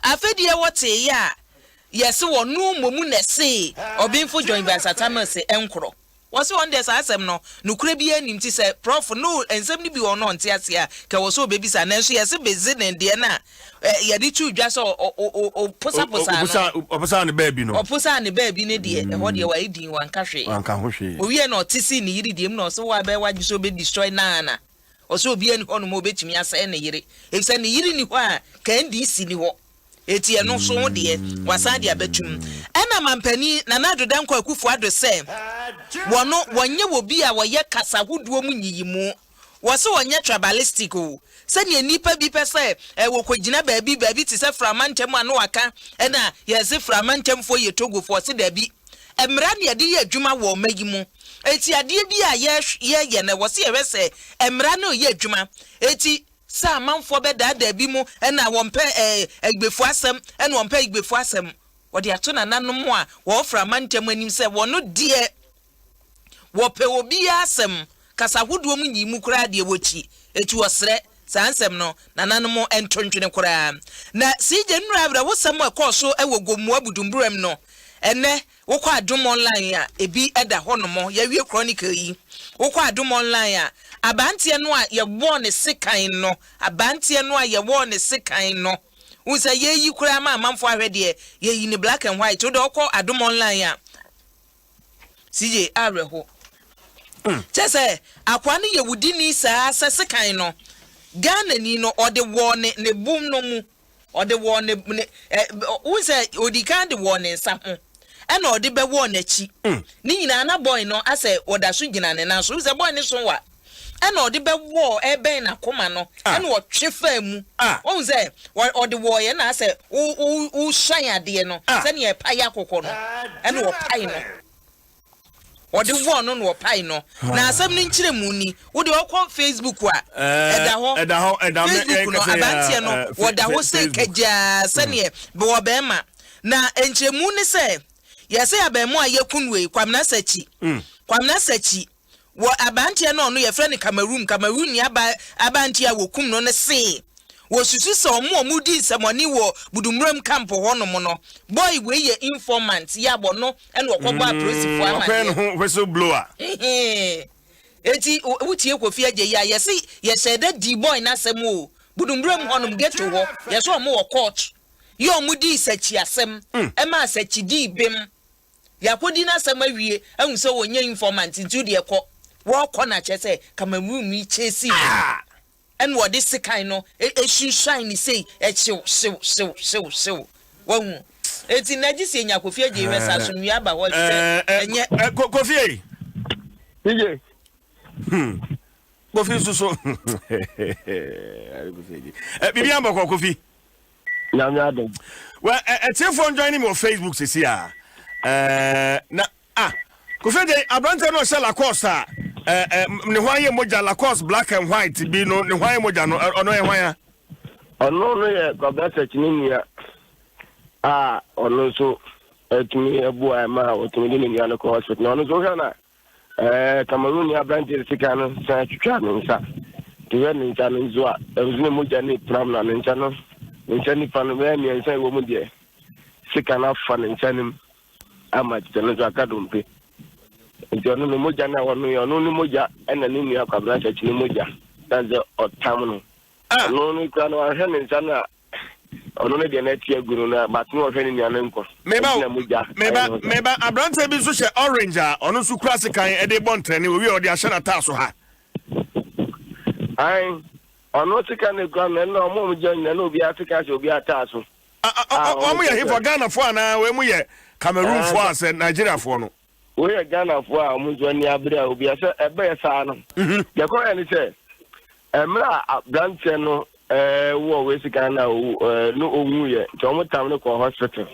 afedie wote ya yes wonu momu na se obinfo join by satama se enkro wose on des asem no nukure bi anim ti se prof no ensem ni bi ono nte ase a ka wose obebisa na nso yes bezi ne de na yedi tu dwa so o posa oposa ne baabi no oposa ne baabi ne de ho de wa edin wanka hwe owie na otisi ne yiri dem no so wa ba wa so be destroy na oso obi ani ho no mo betimi asa ne yiri efse ne yiri ni ho a ka NDC ni ho eti eno so de wasa de abatum ena mampani na nadoda nkwa akufu ado se wono wonye wobi a woye kasa huduo mu nyiyimu wose wonye tribalistic o se ne nipa bi pese wokogina baabi ti se framantem anu aka ena yese framantem fo ye togo fo se da bi emra ne de ye adwuma wo magimu eti ade bi a ye na wose ye wese emra na ye adwuma eti sa manfo be da bi mu na wompe egbefu asem na wompe egbefu asem wode ato na nanom a wo fra mantem anim se wono de wope obi asem kasa hodo mu nyimu kura de wochi eti wosre sansem no na nanom entontwene kura na sije nura abra wosam akoso ewogomu abudumburam no ene wokọ adom online a ebi eda honomo ya wie chronicle yi wokọ adom online a abantie no a ye wo ne sekan no abantie no a ye wo ne sekan no unsa ye yi kura ma amamfo ahwede ye yi ne black and white wo de wokọ adom online a CJ areho chese akwa ne ye wudi ni saa sekan no Ghana ni no ode wo ne bum no mu ode wo ne unsa odika de wo ne nsa ho ena ode be wo na chi ni nyina na boy no ase oda so gina ne na so se boy ne so wa ena ode be wo ebe na koma no ena wo twefa mu o se ode wo ye na ase u shan ade no se ne pa ya kokko no ena wo pai no ode wo no no pai no na asem ni nkire mu ni wo de okọ Facebook a eda ho Facebook no abantie no wo da ho se kaja se ne be wo be ma na enchemu ni se yese abemu ayekunwe kwamna sachi wo abantie no no ye frɛ ne Cameroon ni abantie a wokum no ne se wo susu se omo di semoni wo budumram camp ho no mo no boy we ye informant ya bo no ene okogba prosifo amane ho whistle blower eti wutie kofi agye ya yese ye shede di boy na sem o budumram ho no get ho yese omo wo court ye omo di sachi asem e ma sachi di bem yakodi na asem awie ehun se wonye informant ntu de ekọ wo kọ na chese Cameroon mi chesi en wo de sekan no shine ni sei sew wo eti najisi enya kofi agye wesa so nua ba wo enye kofi DJ kofi so bibi ambako kofi nyamya adom well phone joining me on Facebook sisi na kofi de abrante no shela costa ne hwaye moja Lacoste black and white bi no ne hwaye moja no ono ye hwan ono no ye gobeta chinia ono so etumi ebu ama otumi ni nia no ko hospital ono so kana Cameroon ya branch sika no sa twitwa no nsa tiwe ni nsa no nzo a ezune moja ni pram na nsa no nsa ni fa no me ni nsa wo mu de sika na fa no nsa nim ama titano zo akadompe nti ono no moja na wono yo no ni moja ena ni nia kwa branch chini moja danze otam no no ni kwa no ahwe ni nsa na ono ne de na tie guru na batun ohwe ni nia nko meba abrante bi so she orange a ono so kura sekan e de bontre ni wi odi ahye na ta so ha ai ono tika ne gwa na no mo janya na obi afika se obi ata so omo ye hifo Ghana fo na we mu ye Cameroon fo as Nigeria fo no we ye Ghana fo a mo jo ni abira obi ase ebe ye sa no ye ko ya ni se emra branche no wo we sika na no owu ye to mo tam no ko hospital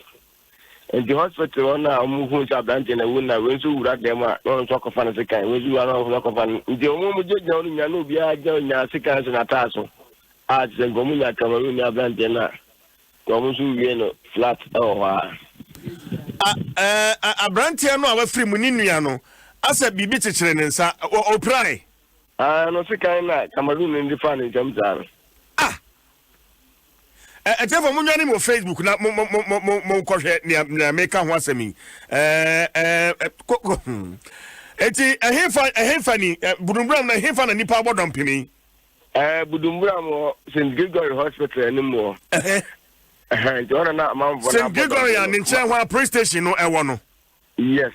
in the hospital on now moving to a branch and a winner when you write them on talk of fancy kind when you are not of fun. The moment you don't know be a join your seconds and a tassel. As the Gomina Cameroon branch and Gomusu flat a branch no our free muniniano as a bibi children or pry. No second Cameroon in the fun in terms of a tell from your Facebook, not more make a once a me. It's a funny, Budumbram, a him and Nipa dumping. Budumbram, St. Gregory Hospital anymore. St. Gregory and in Chanwa Police Station, no, I want. Yes.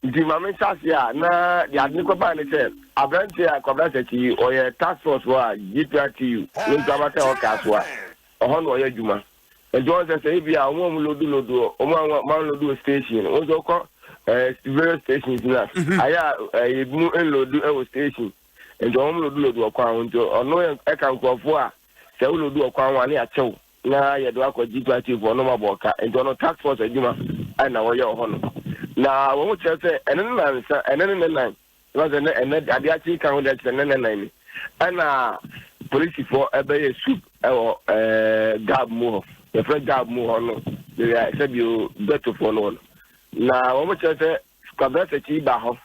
The moment Sasia, na the Adnicoban said, I went to a community or a task force war, GPRTU, when Tabata or Caswa. Ono ya juma ejo se say bia won lodu o ma lodu station o so ko various stations na aya mu lodu e station ejo won lodu okwa won jo ono e kan kwofo a se lodu okwa won na ya chew na ye do akwaji party for no maboka ejo no task force juma na wo ye ho no na wo che se enen na nsa enen na was ene ade achi kan wo de enen na ni ana police for ebe soup gab mo the first gab mo no they said you better for no na wo mo chese kwabra chi ba ho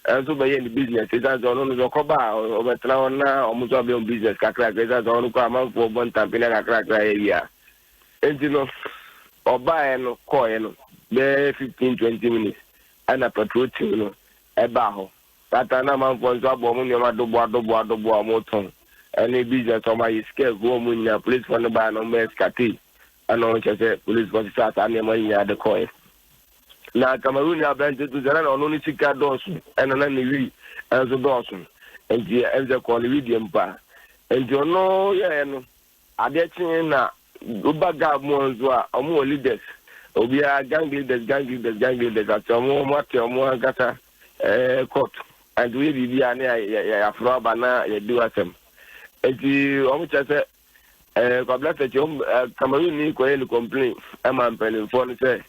enso be yen business is as on no ko ba o betra na o mo so be business kakra kakra as on ko am for bon tampina kakra kakra area engine oba no ko no be 15-20 minutes ana patrol team no e ba ho tata na man for so abo mo nyoma dobo mo ton any business on my scale go munya police for the ban on my scati and on say police for start and money the coin na Cameroon ya branch to zera no ni sika dos and na ni wi and so dos and the call video pa and you know yeah no ade tin na ubaga mo nzo a omo leaders obi a gang leaders at omo agata court and we be an ya afro bana ya do asem eti omo chese kwabla Cameroon ni ko any complain am am for no say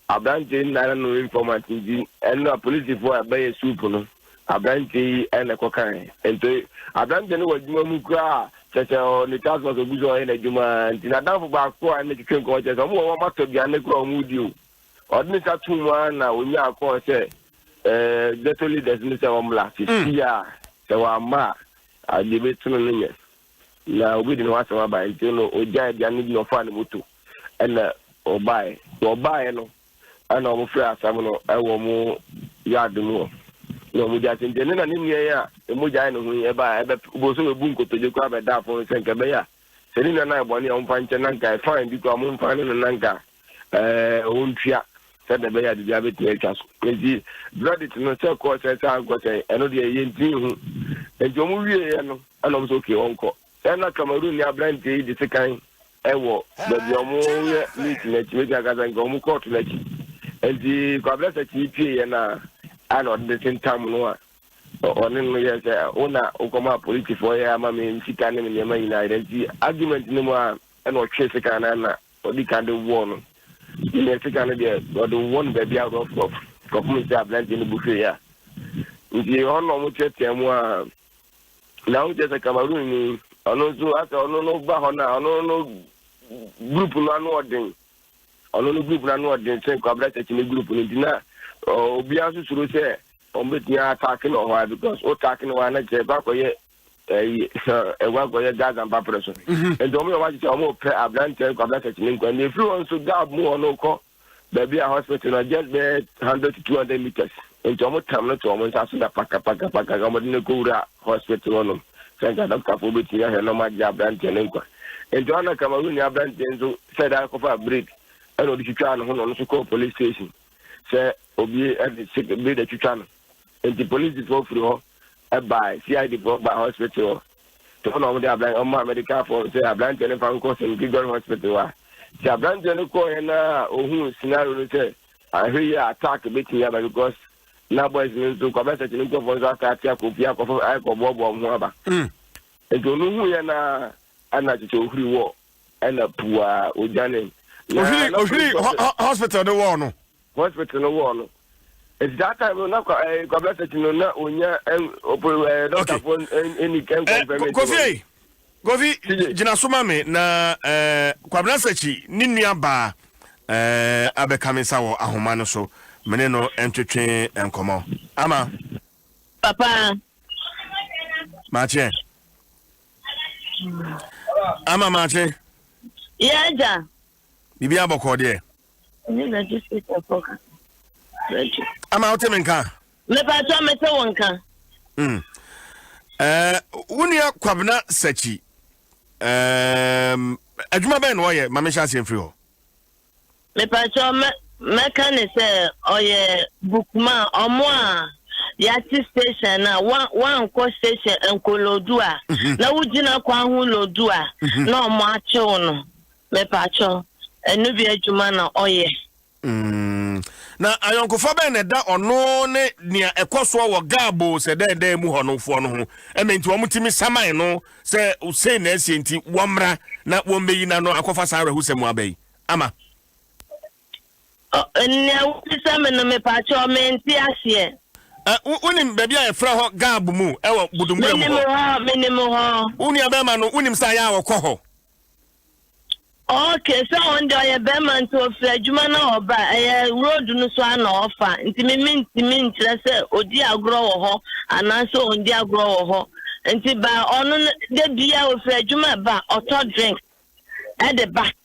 abante na no informant di eno police for abaye soup no abante ene ko kan ento abante no waduma mu kra chese o ni task force obuzo ene djuma ntina danfo ba ko ane kike ko chese omo wo mato bia ne kra omu di o odni sa tu mu na onya ko se the leaders ni se omla sia se wa ma adibe tunu nye na obi di no asema ba nti no oja bia ni no fa ne moto ena obae no ana omo fra asam no ewo mu yard mu no mu ja tente na ni nue ya emu ja no hu e ba ebe boso ebu nkotoje kwa be da fo se nke be ya se ni na ebo ni on fa nche na nka fine bi ko mo fa ni na nka on tua se de be ya di bia be tie twaso nti blood it no se ko se sa ko se eno de ye nti hu enjo mu wie ye no ana mo so ke onko ena Cameroon ni abrante di sekan ewo bebi omo ye meet na chi meja gaza ngo mu court na chi enti kwabla sa chi pie ye na ano de tentam no a onen no ye se ona ukoma police for ye ama me nsika ne me ma ina enti argument ni mo a ena o twe sekan na odi kan de wo no ni sekan ne de o de won bebi out of community abrante ni bufe ya enti ono mo tete mo a na o je se Cameroon ni ono zo ata ono no ba ho na ono no group no anu odin ono no group na anu odin se kwa bla techi ni group ni dina obi asu suru se on beti attack no ho because o attack no na je ba ko ye wa ko ye gaza mba preso and omo wa je omo pe ablante kwa bla techi ni kwa ni flu so gab mu ono ko baby a hospital na just be 100 to 200 meters and omo tam no to omo sa so da paka omo ni ko ura hospital ono sanga doctor for beti ya no ma ja ablante ni kwa and Joanna Cameroon ya ablante so said I cover break and o di twitwa no no so call police station say obi e sick be the twitwa no and the police is for free ho e by CID for by hospital to no dey ablante o ma medical for say ablante ni fan ko St. Gregory Hospital wa say ablante ni ko na ohun scenario no say I hear attack beti ya because na boys ni so ko be say ni ko for so attack ya ko fia ko for ai ko bobo ho aba e to no hu ya na ana chiche ohuri wo ana puwa ojane hospital the war no. Hospital no war no. It's that time na kwabla search na onya doctor phone any can confirm. Govi jina soma me na kwabla search ni nua ba abekamisa wo ahoma no so mene no entwetwe enkomo ama papa mache ama mache yaja bibi aboko de ni na just focus ama otemenka me pa to me se wonka unia kwabna search adwuma ben wo ye mamesha asem ho me pa to me kan say oye bookman omo a yati station na one ko station enkolodu a na wugina kwa hu lodu a na omo achewo no me pa cho enu bi adwuma na oye na ayonkofo ben na da ono ne nia ekoso wo gabo se dede mu honofo no ho ementi wo mutimi saman no se usei na asienti womra na wombeyi na no akofa sare husemu abai ama ne wisa me no me pa cho me nti ahye unim baby a efra ho gabo mu ewo budumure mu minimo ho unia be ma no unim sa ya wo kɔ ho. Okay, so on the Berman to Flajuma na oba road no so na offer. Nti me say odi agro wo ho anaso ondi agro wo ho. Nti ba ono de bia o Flajuma ba auto drink at the back.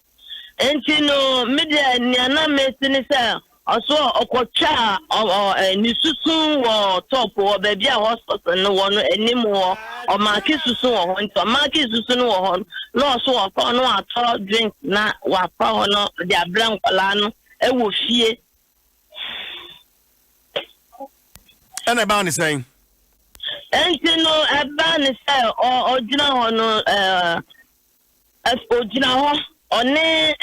Nti no me de niana me sini say oso okocha ni susun wo top wo ba bia hospital no wo no enim wo o ma ki susun wo ho nti o ma ki susun wo ho no so o no ato drink na wa pa ho no dia bran kwala no e wo fie ana ba ni saying enti no e ba ni say o jina ho no o jina ho one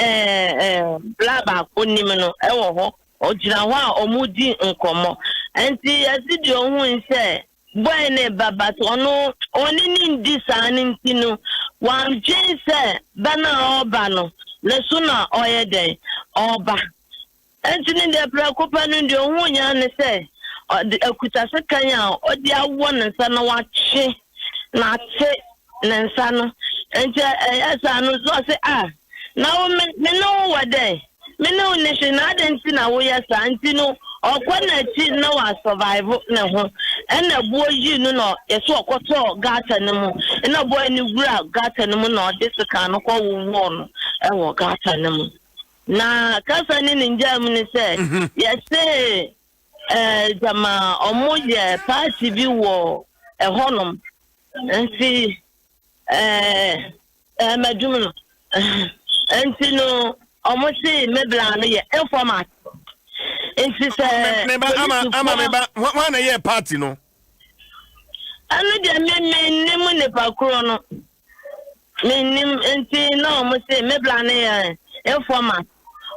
blaba ko nim no e wo ho o jina ho a omudi nkomo enti asidi ohun se boy ne baba to ono oni ni ndisa ni ntinu wan jinse bana oba no lesu na oyede oba enti ni de preocupa no de ohun nya ne se akuta se kanya odi awo ne nsa na wache na che ne nsa no enti esa no so se na me no wade me no ne she na adenti na wo yesa anti no okwana chi na wa survive na ho ena buo yi no no yeso okoto gata ne mu ena buo ni gura gata ne mu no disika no ko wo no ewo gata ne mu na kasa ni ninja mu ni se yese jama omoje party bi wo ehonom nti madum no nti no omosi mebla no ye informat nti se ama meba wana ye party no anu de me nim ne pakro no me nim nti no omosi mebla no ye informat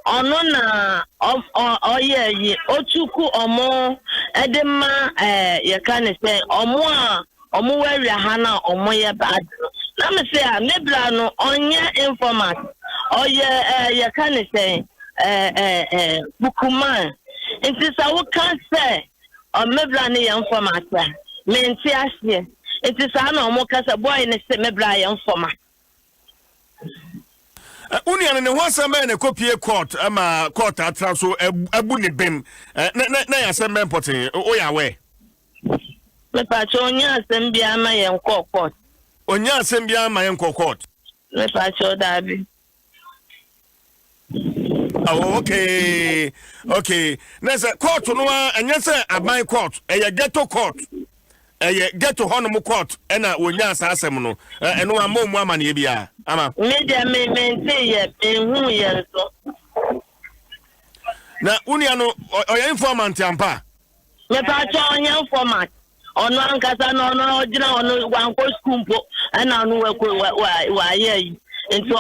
ono na oye yi ochuku omo edema ye kan se omo wari ha na omo ye bad na me say mebla no onya informat oye ye kan se bukuman nti sa wo kan se o mebla ne ye informat me nti ahye nti sa na omo kasa boy ne se mebla ye informat unia ne ho asem na kopie court ama court atra so abu ne bem na ya asem important o ya we me pa cho onya asem bia ma ye court onya asem bia ma ye court me pa cho dabi. Oh, okay. Nese court no anya se aban court eye ghetto court eye ghetto hono court ena wonya asasem no eno amomu ama ne bia ama media me ye hu ye so na unia no oya informant ampa me pa cho onya informant ono ankasa no ono ogina ono wanko school po ena no wa ye into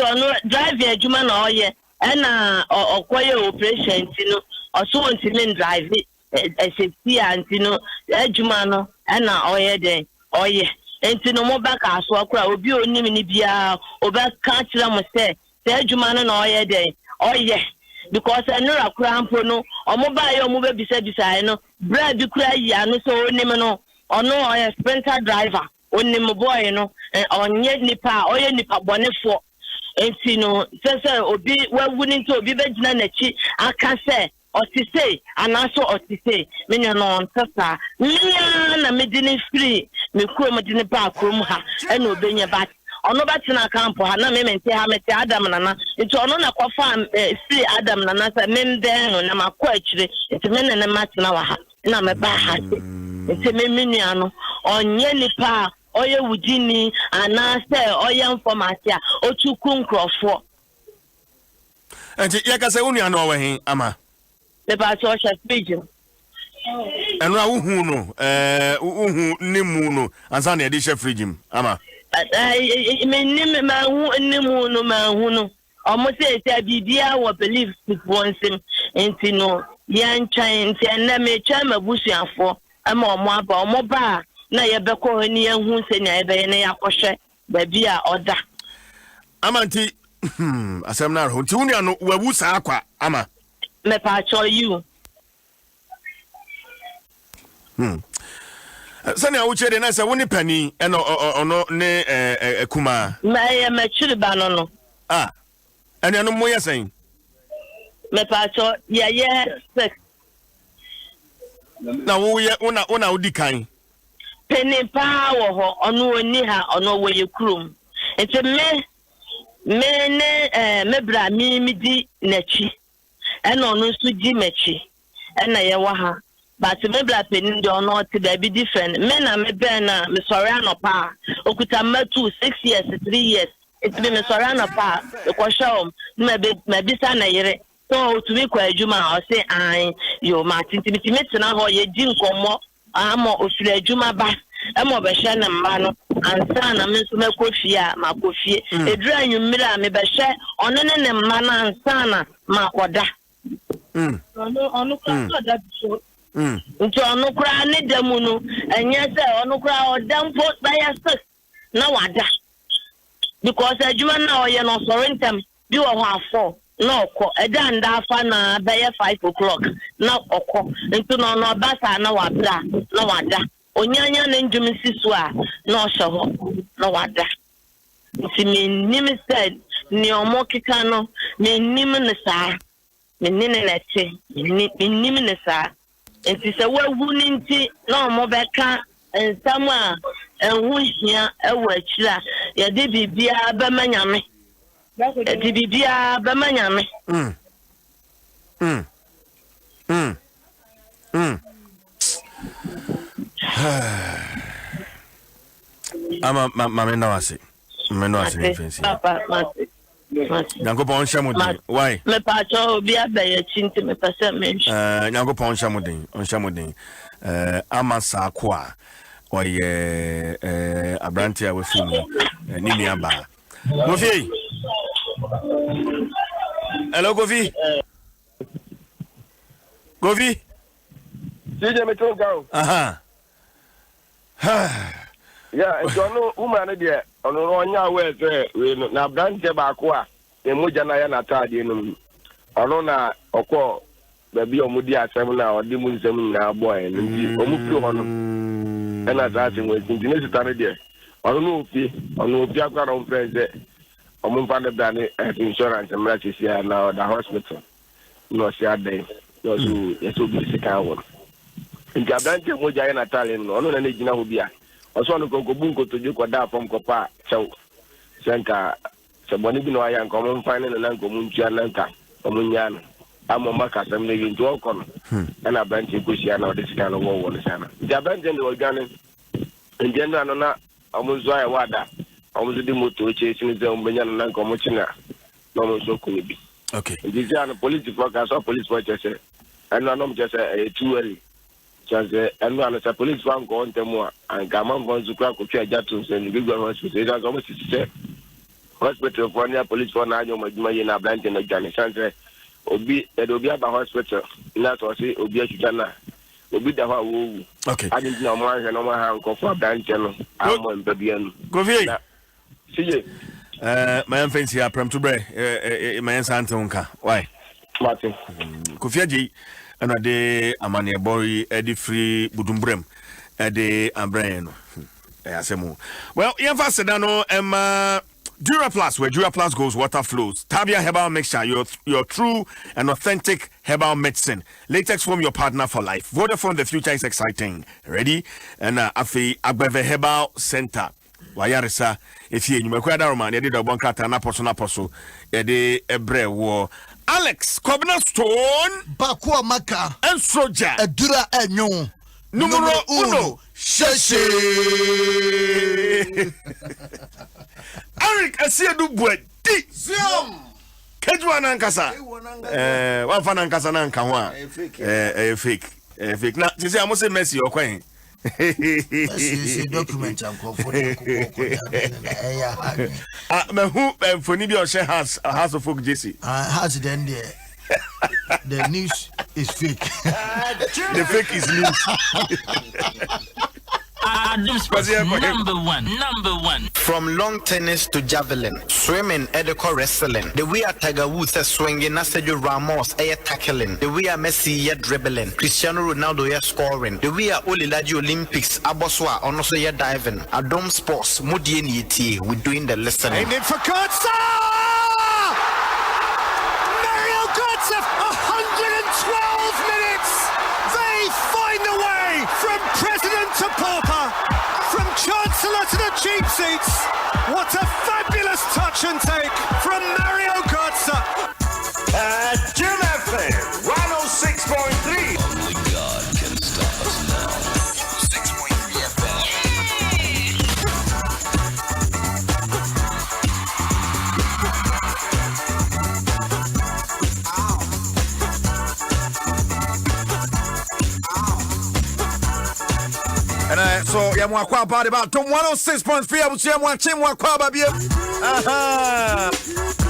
ono drive adwuma na oye ena okoye operation tino oso ontimi drive safety antino adwuma no ena oye den oye enti no mo ba ka so akura obi onim ni bia oba ka kira mo se adwuma no na oye den oye because enura kura mpo no omo ba ye omo be bisa no bra bi kura ya no so onim no ono oye sprinter driver onim boy no onye nipa oye nipa bonefo enti no se obi wawuni nti obi begina nachi aka se otise anaso otise menya no ntasa nya na medini free me kurom dini ba kurom ha ena obenya bat ono batina camp ha na me mente ha mete Adam nana nti ono na kwafa free Adam nana sa memden no na makọ akire nti me na matina wa ha na me ba ha nti me menua no onye nipa oye wudini anase oye informatia otuku nkrofo nti yakase unua no we ama me ba so sha fridge enura uhu no uhu nimu no ansa na edi chef fridge ama me nim ma hu nimu no ma hu no omo se bibia wo believe once enti no yan chan enti na me chan mabusuafo ama omo aba omo ba na ye beko ni hu se nya ebe na yakwohwe ba bia oda ama nti asem na ro nti unua no wawu sa akwa ama me pa cho you Sani awuchere na se woni pani eno ono ne kuma me chiri ba no ene no moye sen me pa cho ye sex na wo ye una odi kan peni pa wo ho ono oni ha ono wo ye krum enti me ne me bra mi di nachi eno no su di mechi ena ye wa ha but me bla peni do no ti da be different me na me ben na me sorry anopa okuta matu 6 years 3 years it be me sorry anopa e ko show me be sa na yere so to be kwa adwuma o say an yo ma tinti me tena ho ye di nkomo amo ofiri adwuma ba emo be hye na mma no ansa na me so me kofie ma kofie eduru anwumira me be hye ono ne mma na ansa na makoda ono kwa da biso nti ono kura ne damu no enye se ono kura odampo baya six na wada because adwuma na oye no sorentem bi wo ho afọ na okọ eda nda afa na baya 5 o'clock na okọ nti no basa na wabra na wada onyanya na ndwumi sisu a na osho na wada nti me nim said ni omo kika no me nim ne saa me nene na che me nim ne saa enti se wawu ninti na omo beka ensam a enhu hia ewa akira ye de bibia ba manyame de bibia ba manyame ama mama na wase fancy papa mate Nyankopon shamuden why me pa cho bi abaye chinti me pese me Nyankopon shamuden ama sako a oye abrantia we fimu ni mi aba Kofi hello Kofi DJ me to go yeah no woman dey ono onya we say we na branche ba ko a emuja na ya na tade no ono na okọ ba bi omudi asem na odi mu nsem na boy no bi omu fi ho no ena za se we tinti ne sitane dey ono ofi akwa on friend omu fa de brand insurance mra chisia na the hospital no sia dey no so yeso bi sika won nti branche moja ya na tale no ono na ne gina ho bia oso no ko bunko to je ko da fam ko pa chew senka seboni bi no aya nko mo mfane na nko mo ntua na nka o mo nya no amo maka sam ne yin to ko no na branche ko sia na o de sika no wo no sana ja branche no organe njenda no na o mo zo aya wada o mo di moto che sini ze o benya na nko mo china no mo so ko bi okay ndi ja no police focus or police watch say eno no mo je say too early chanze enu ana sa police van go ntemu an gama von zukra ko twa jatu se ni bigwa hospital ida go msi se hospital for na police for na anyo majuma ye na branch no jane chanze obi aba hospital na to se obi achuta na obi da ho wo okay I didn't know more than no ha nko for branch no amo mbabian go vie sije my fancy aprem to bre my sante nka why Martin Kofi Aji and de amane boy edi free budumbrem edi abrain no asemu well yemfa sedano Dura Plus, where Dura Plus goes, water flows. Tabia Herbal Mixture, your true and authentic herbal medicine. Latex Foam, your partner for life. Vodafone, the future is exciting. Ready? And Afi Agbeve Herbal Center. Wayarisa, if you remember Roman, you did a one cat and apostle, Eddie Ebre war. Alex, Kobna Stone, Bakua Maka, and Soja, Dura Enyon. Numero uno, Sheshe. Eric, I see a do boy. Zium. Kejuana Nkasa. One fan Nkasa Nankawa. Fake. Now, you say I must say Messi or Queen. Document who for Nibia share house of folk JC. Has then the news is fake. The fake is news. Number one. From long tennis to javelin, swimming, edico wrestling. The way a Tiger Woods is swinging, Sergio Ramos tackling. The way a Messi dribbling, Cristiano Ronaldo scoring. The way a Oliladi Olympics, Aboswa, also diving. Adom Sports, Mudi NET, we're doing the listening. Aimed in for Kurtza! Mario Kurtza, 112 minutes! They find a way from president to pauper, from chancellor to the cheap seats. What a fabulous touch and take from Mario Kurtza. Jim FM 106.3. Only God can stop us now. 106.3 FM. And so Yamwakwa body about 106.3. I would say Yamwakwa baby.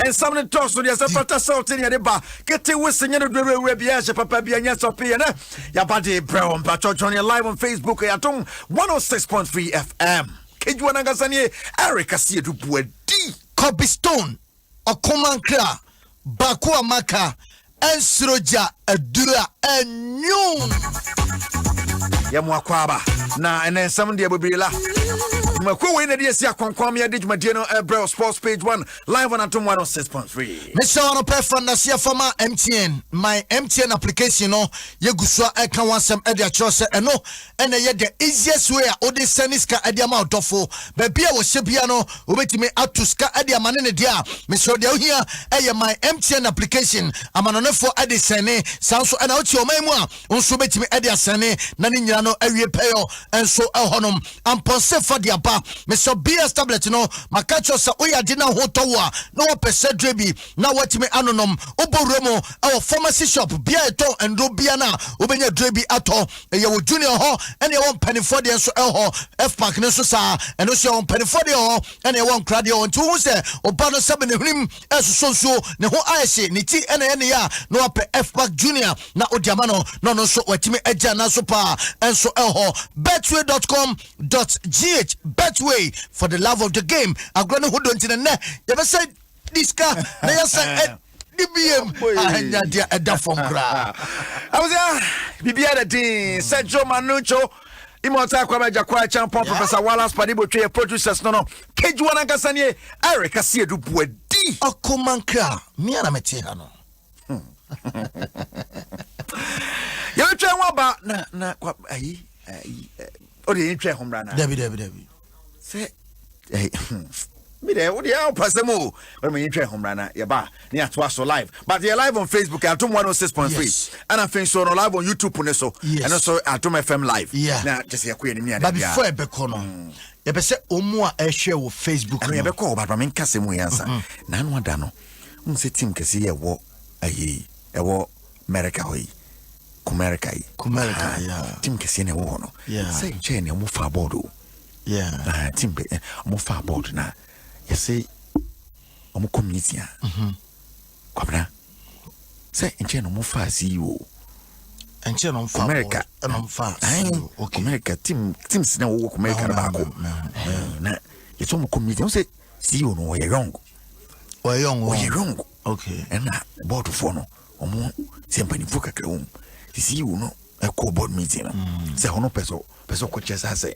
And something talks to the Zapata Salt in the bar. Get it whistling in the Rebiaja Papa Bianas of Piana. Yabadi Brown, but Johnny live on Facebook at 106.3 FM. Kejuana Gazanie, Eric Asia to Buedi. Copy Stone, Okomankra, Bakua Maka, and Sroja, Adura, and Noon. Yamwakwaba. Na and then some day will be la. Makuwe na dia sia konkwam ya dijuma die no Ebro Sports page 1 live on Atom 106.3. Mr. Ono Pefra na sia fama MTN. My MTN application no ye gusua e kan wansem e dia chose eno ene ye the easiest way o de seniska e dia ma odofo. Ba bia wo hyebia no obetimi atuska e dia mane ne dia. Mr. dia ohia e ye my MTN application amanonefo e de sene sanso e na o ti o man mu a onso betimi e dia sene na ne nyira no awie peyo enso e honom amponse for dia Mr. BS tablet no makacho sa oya dina hotowa no pese drebi na watime anonom oboremo our pharmacy shop bia eto endo bia na obenya drebi ato ye wo junior ho ene ye won penifo de so ho F park ne so sa eno so won penifo de ho ene ye won krade ho nti hu se oba no sabe ne hrim esoso ne ho ayese ne ti ene ya no ape F park junior na odiama no so watime agya na so pa enso ho betway.com.gh Betway for the love of the game. I'm going to hold on to the net. You ever said this car? They said DBM. I had a duff from Gra. I was there. Bibia the Sergio Manucho. Immortal Kwamaja Kwa Champion Professor Wallace Padibo Tree producers no. Kejuana Gasanie. Eric Asia du Buedi. Okomanka. Miana Metihano. You try one about na Odi try home run. Debbie. Say, hey, me there, what the hell, Pasamo? When we try home runner, yeah, ba, near to us so live. But they're live on Facebook at 106.3. And I think so live on YouTube, so, and also at FM Live. Yeah, now just a queen in me. But before I becono, you be say, Omwa, I share with Facebook. And we have a call, but I mean, Cassimu answer. Nan one dano. Say, Tim Cassie, a war, a war, America, Kumerica, yeah. Tim Cassie, a war, yeah. Say, Jane, a move for Bordeaux. Yeah, Timbe, I'm far board now. You say, I'm community. Come now. Say, in general, more far see you. enche no mfa America no mfa okay America team sina wo America na ba ko na yeto mo committee say CEO no we wrong okay and na board for no omo sempani fuka kra wo CEO no e ko board meeting no say hono peso ko chesa say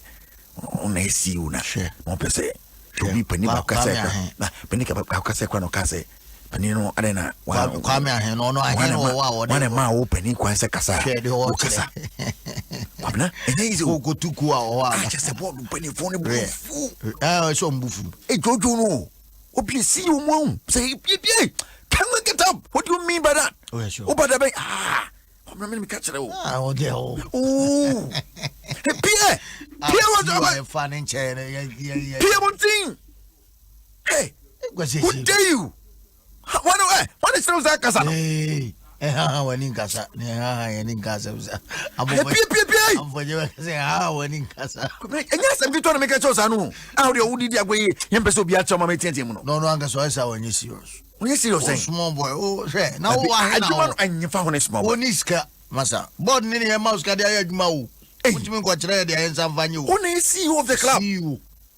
on na CEO na on pese to be pani ba ka say na pani ka ka say kwa no ka say pani no arena wa kwa me ahen no ahen wa ma wo pani kwa say kasa kasa abna ene izi go tuku a just board pani phone bufu so mbufu jojo no obi CEO mo say pie can we get up? What do you mean by that? Oh, yeah, sure. Oh, but I'm not me catch it. Oh, dear. Oh, Pierre, what's up? Fun in China. Pierre, one thing. Hey, who dare you? What is those that? Hey, when in Casa, in Casa. I'm for you say, how when in Casa. Yes, I'm going to make a choice. I know how you did your way. Him, so be at some moment. No longer so as I when you serious. When you see yourself, small boy, oh, say, now I do want and you found a small one is Massa. Born in a mouse got a mau. What you mean, what you're the hands of Vanu? Only CEO of the club.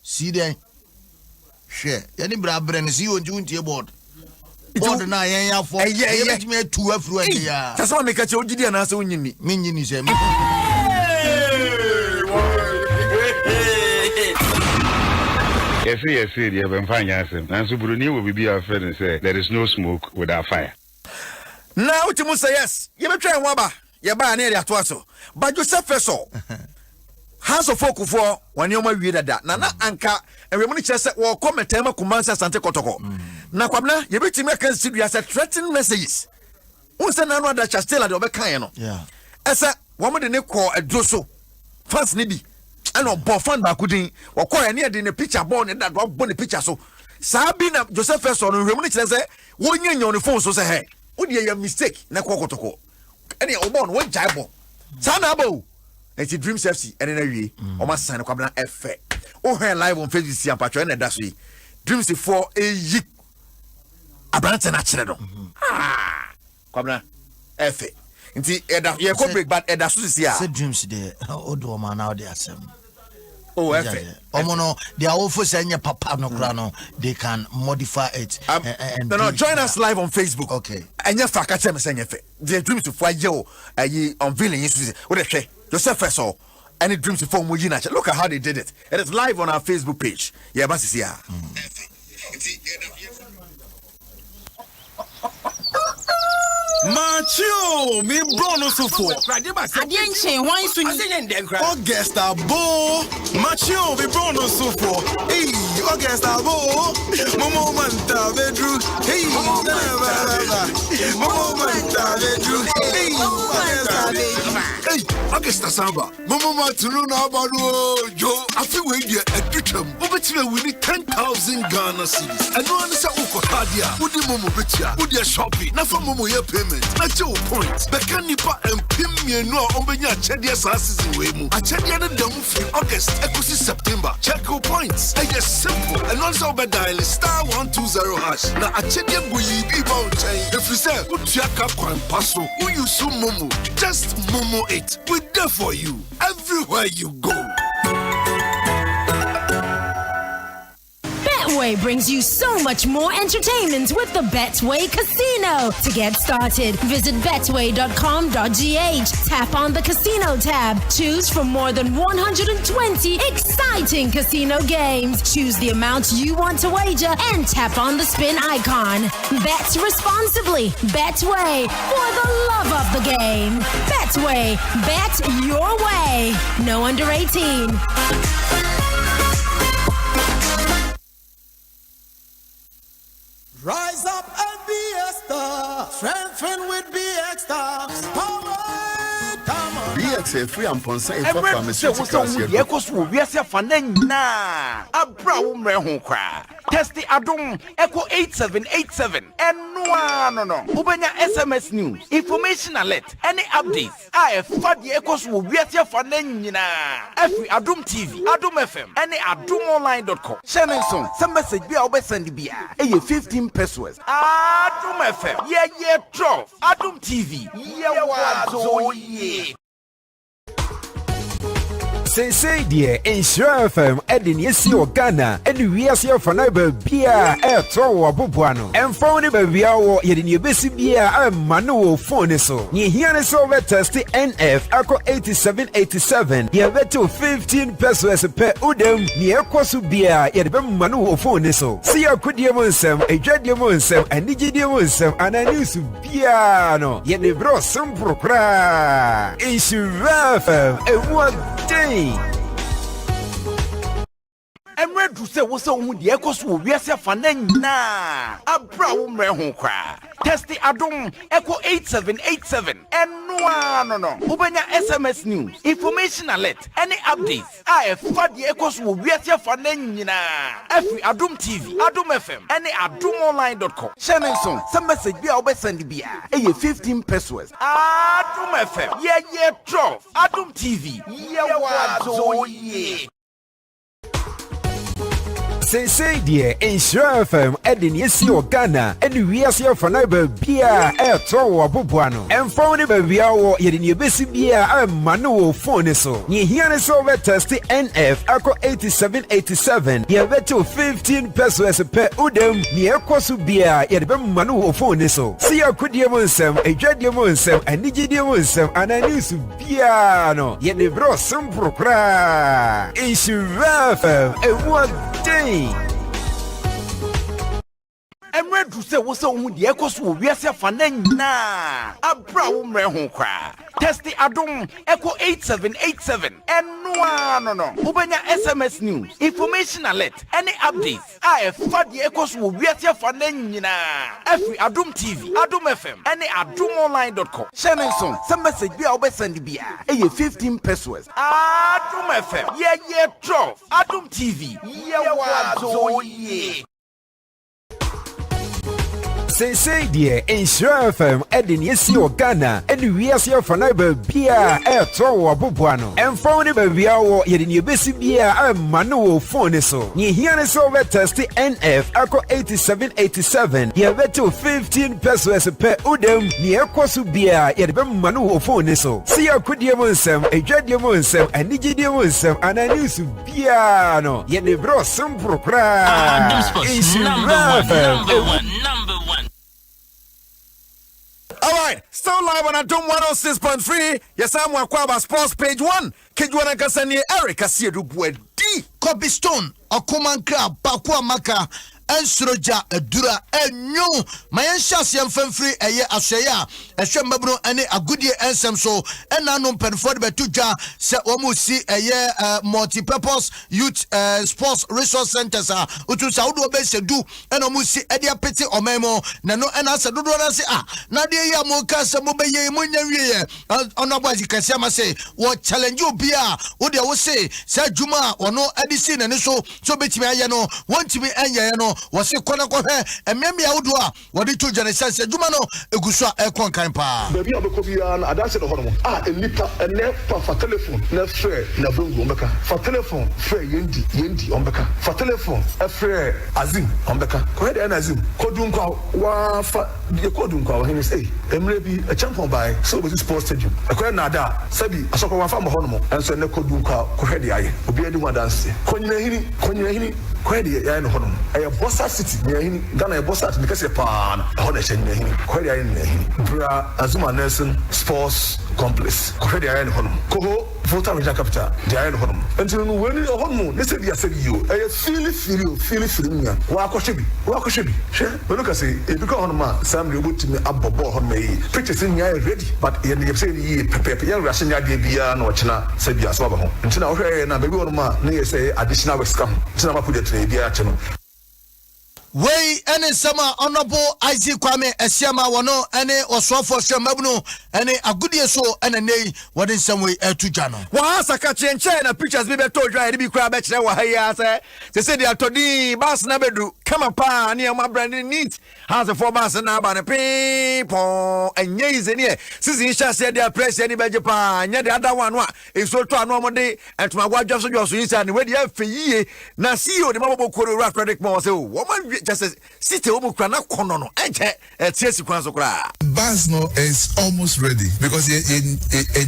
See there. Share. Any brabren see you on June to your board. Board and I am for me to everywhere. That's why I make a choice. Did you answer when you need Minion is a Yes, you have been fine, yes. And Subruni will be our friend and say, there is no smoke without fire. Now, to Musa, yes, you may try Waba, you buy an area to us. But yourself, first all. House of folk for when you may read that. Nana Anka, and we only just or come a time of Kumansa Santa Kotoko. Nakwabna, you bet me consider as a threatening messages. Once another that shall still at the Obekayano. Yeah. As a woman in a call a drosso. Fast Nibi. And no bofan bakudin or call any in a picture born in that one bonny picture so Sabina Joseph Ferson remember say one year on the phone so say hey would you a mistake na kwakotoko any obon one jaibo sanabo and she dreams FC and then we almost sign kwabna efe oh her live on Facebook see ampacho and that's we dreams for a yi abrante na kire no kwabna efe nti eda ye ko break but eda so see a dreams there odo man now they asem. Oh, Omono, they are also saying papa no grano. They can modify it. No, join us live on Facebook. Okay. And your fact, I'm saying, the dreams to fly you, unveiling issues. What they say, Joseph first all, any dreams to form Mujina. Look at how they did it. It is live on our Facebook page. Yeah, but see ya. Macho, me brono sufo. Adienche, why so August abo. Macho, me brono sufo. Hey, August abo. Momo manta bedru. Hey, Momo manta bedru. Hey, August samba. Momo matunu na abadu. Jo, afi we dia educhem. Obetime we need 10,000 Ghana cedis. And no answer ukotadia. Udi momo betia. Udi shopping. Na for momo ye payment. Not your point. Beka nipa empimye no ombenya achede sa season we mu. Achede na dam from August ekosi September. Check your points. It is simple. And also be dial *120 hash. Na achede go yibi ba unchen. If you say utiaka kwan paso, who you so momo. Just momo it. We there for you everywhere you go. Betway brings you so much more entertainment with the Betway Casino. To get started, visit betway.com.gh. Tap on the casino tab. Choose from more than 120 exciting casino games. Choose the amount you want to wager and tap on the spin icon. Bet responsibly. Betway, for the love of the game. Betway, bet your way. No under 18. Rise up and be a star. Strengthen with BX stars. Power, come on. BX free and ponsa if for pharmaceutical. Yekos will be a fanena. Abra umre honkra. Testi Adum Echo 8787 and no. Ubenya SMS news, information alert, any updates. I fad the Echoes will be a fanena. Every Adum TV, Adum FM, any adumonline.com. Shannon song, some message be our send be a 15 pesos. Adum Adum FM. Yeah, 12. Adum TV. Yeah, what? Yeah. Say dear, Insure FM, Edin Yesio Ghana, and we are here for neighbor beer, air tow, Bubuano, and phone baby hour, yet in your busy beer, I'm manual phone so. Ye hear us over test NF, Ako 8787, ye bet to 15 pesos per udem, near Kosu beer, yet manual phone so. See a good yamonsem, a dread yamonsem, and Nijidimonsem, and I knew to piano, yet they brought some procra. Insure FM, and what day? I'm ready to say what's on with the echoes will be a fanena. A brown mehokra. Testy Adum Echo 8787 and no. Open your SMS news, information alert, any updates. I thought the echoes will be a fanena. Every Adum TV, Adum FM, any adumonline.com. Shannon song, some message be our send the beer. 15 pesos. Adum FM, yeah, 12. Adum TV, yeah, what? Yeah. Say dear, Insure FM, Edin Yesio Ghana, and we are here for neighbor beer, air tow, Bubuano, and phone baby hour, yet in your busy beer, I'm manual phone so. Ye hear us over test NF, Ako 8787, ye bet to 15 pesos per udem, near Kosu beer, yet manual phone so. See a good yamonsem, a dread yamonsem, and Nijidimonsem, and I knew to piano, yet they brought some procra. Insure FM, and what day? I'm ready to say what's on with the echoes will be a fanena. A brown mehokra. Testy Adum Echo 8787 and no. Open your SMS news, information alert, any updates. I thought the echoes will be a fanena. Every Adum TV, Adum FM, any adumonline.com. Shannon song, some message be our send the beer. 15 pesos. Adum FM, yeah, 12. Adum TV, yeah, what? Yeah. Say dear, Insure FM, Edin Yesio Ghana, and we are here for neighbor beer, air tow, Bubuano, and phone baby hour, yet in your busy beer, I'm manual phone so. Ye hear us over test NF, Ako 8787, ye bet to 15 pesos per udem, near Kosu beer, yet manual phone so. See a good yamonsem, a dread yamonsem, and Nijidimonsem, and I knew to piano, yet they brought some procra. Number one. All right, still live on Adum 106.3. Yes, I'm Wakwaba Sports Page 1. Kejwana Kasani Eric Asiedu Bwedi. Kobe Stone, Okumanka, Bakwa Maka, Ensroja, Dura, Enyo, Mayan Shas Yam Femfree, Aya Ashaya, Eshembabro, and a good year ensem so, and Nanum Penford Betuja, Se Omusi, a multi-purpose youth sports resource centers, Utu Saudo Bese do, and Omusi, Edia Peti Omemo, Nano, and Asa Dudora, Nadia Moka, Samobe, Munya, on a boys, you can say, what challenge you be, what they will say, Sir Juma, or no Edison, and so bet me, I know, want to be Anyano. Was a corner and maybe Outdoor, what did you just say? Jumano, a Gusha, a Conkampa. Baby, I'm a Kobian, I danced at the home. A nipper, a never for telephone, no fair, no boom, for telephone, fair Yendi, Ombeka, for telephone, a fair Azim, Ombeka, Quite an Azim, Kodunka, Wafa, the Kodunka, he say, and maybe a champion by so was this sports stadium. A quite nada, Sabi, a soccer farm homo, and so no Kodunka, Kohedi, Obiadi one dance, Konyi, quite the Yan Honum. I have Bossa City, Ghana, Bossa, because a pan, a Honeshan, quite a Bra Azuma Nelson Sports Complex, quite the Iron Honum, Koho, Volta Raja Capital, the Iron Honum. Until when you home, they said, yes, you, I feel me, Wakoshibi, but look, I say, if you go on ma, Sam, you would to me up on me, pictures in your ready, but you say, prepare Russian Yabia, no China, said Yaswabo. Until now, and I be one ma, near say additional was come, China put it to the channel. Way any summer honorable Isaac Kwame Esiama wano any oswafo shemabuno any a good year so and a nay what in some way to Jano. Wahasa kachenche na pictures bibe to dry be crab betche wa haya say they say they are todi bas na bedru come pa near my branding neat has a 4 bas na ba na people and yes in here since he said their press any beje pa nya the other one wa is so to no monday and to my wife just so inside where the fe na see you the mama ko rat predict mo say woman just sit omu kra na kono no enche tiesi kwan so kra. Bus no is almost ready because in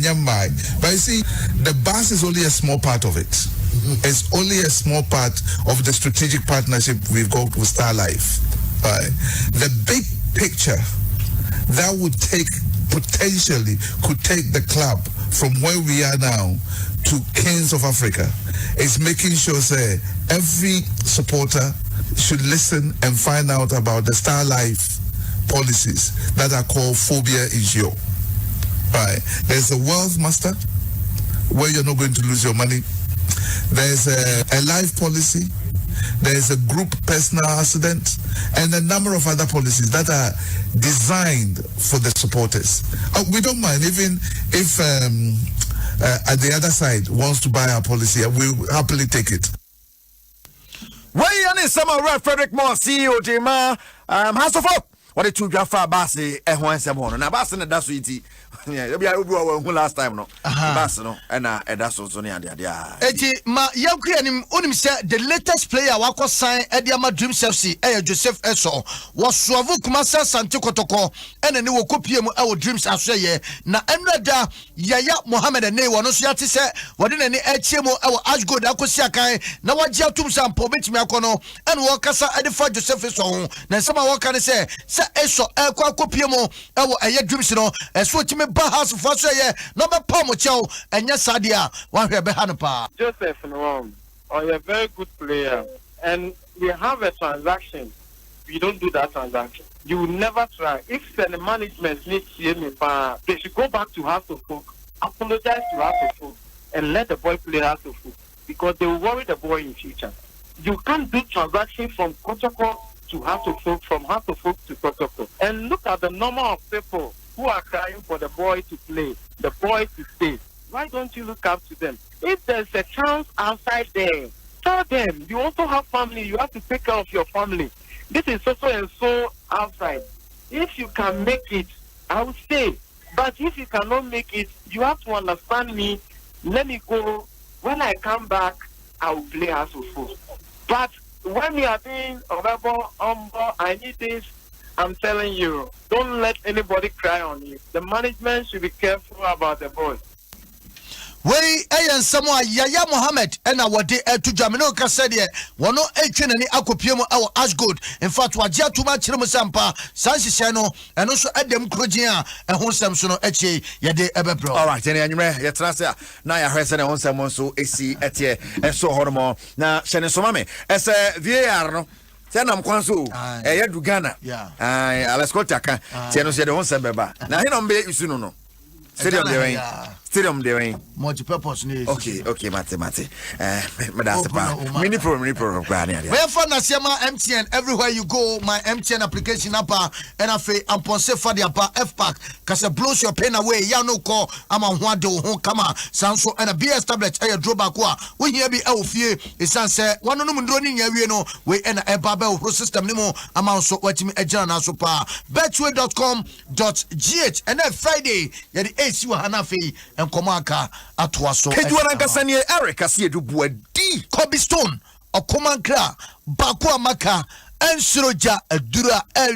Nyamai. But you see, the bus is only a small part of it. It's only a small part of the strategic partnership we've got with Star Life. Right? The big picture that would could take the club from where we are now to Kings of Africa is making sure say every supporter should listen and find out about the Star Life policies that are called Phobia Insure. Right. There's a wealth master where you're not going to lose your money. There's a life policy. There's a group personal accident and a number of other policies that are designed for the supporters. We don't mind even if at the other side wants to buy our policy, we'll happily take it. Why some of Frederick Moore, CEO Jima, House of Hope. What did you get for Bassy and one Samono? Now, Bass and that's sweetie. Yeah, we are last time, no. Bass, no, and that's also near the idea. Ma Yakianim Unim said the latest player Wako sign Ediama Dream Chelsea, Joseph Eso, was Suavu Kumasa Santikotoko, and a new copium our dreams as say, na Emrada Yaya Mohammed and Nay, one Osiati said, what in any HMO our Ashgood Akosiakai, now what Jatum Sam Pobit Miakono, and Wakasa Edifa Joseph Eso, then some Wakana say, Eso, Elqua copium, our dreams, no, as what you may Bahas for say, no Pomocho, and Yasadia, one here behind pa. Joseph Nwom, you're a very good player, and we have a transaction. We don't do that transaction. You will never try. If the management needs to they should go back to House of Folk, apologize to House of Folk, and let the boy play House of Folk, because they will worry the boy in future. You can't do transaction from Kotoko to House of Folk, from House of Folk to Kotoko. And look at the number of people who are crying for the boy to play, the boy to stay. Why don't you look up to them? If there's a chance outside there, tell them. You also have family. You have to take care of your family. This is so and so outside. If you can make it, I will stay. But if you cannot make it, you have to understand me. Let me go. When I come back, I will play as a fool. But when we are being I need this. I'm telling you, don't let anybody cry on you. The management should be careful about the boy. Wey and someone Yaya Mohammed and our day to Jamino Casadia, one no action any Akopiemo our Ashgood. In fact, Wajia too much Sampa, Sansisano, and also Adam Krojia and Honsamsono Eche Yade Ebepro. All right, and you may yet transfer. Now, I heard on someone so AC at ye and so hormone. Now, Shannon Somame, as a VAR. Tenam Kwanso, Ghana. Yeah. Let's go Taka. Tiano said on Sababa. Now, he don't be Usuno. Stadium doing multi-purpose news. Okay, Mate. Mini program. Where for Nasiama MTN everywhere you go, my MTN application up and I feel I'm ponce for the F-Pack. Cause it blows your pain away. Ya no call. I'm on one do home kama Sanso and a BS tablet. I draw back when you be out fear. It's answer one of them running every no way and a babel system nimo amount so what me a journal so pa betway.com.gh and then Friday ya the AC Hanafi and Komaka atwaso. Kejuanaka Sanye Eric Asie du Buedi Kobe Stone or Komankra Bakwa Maka and Suroja Dura El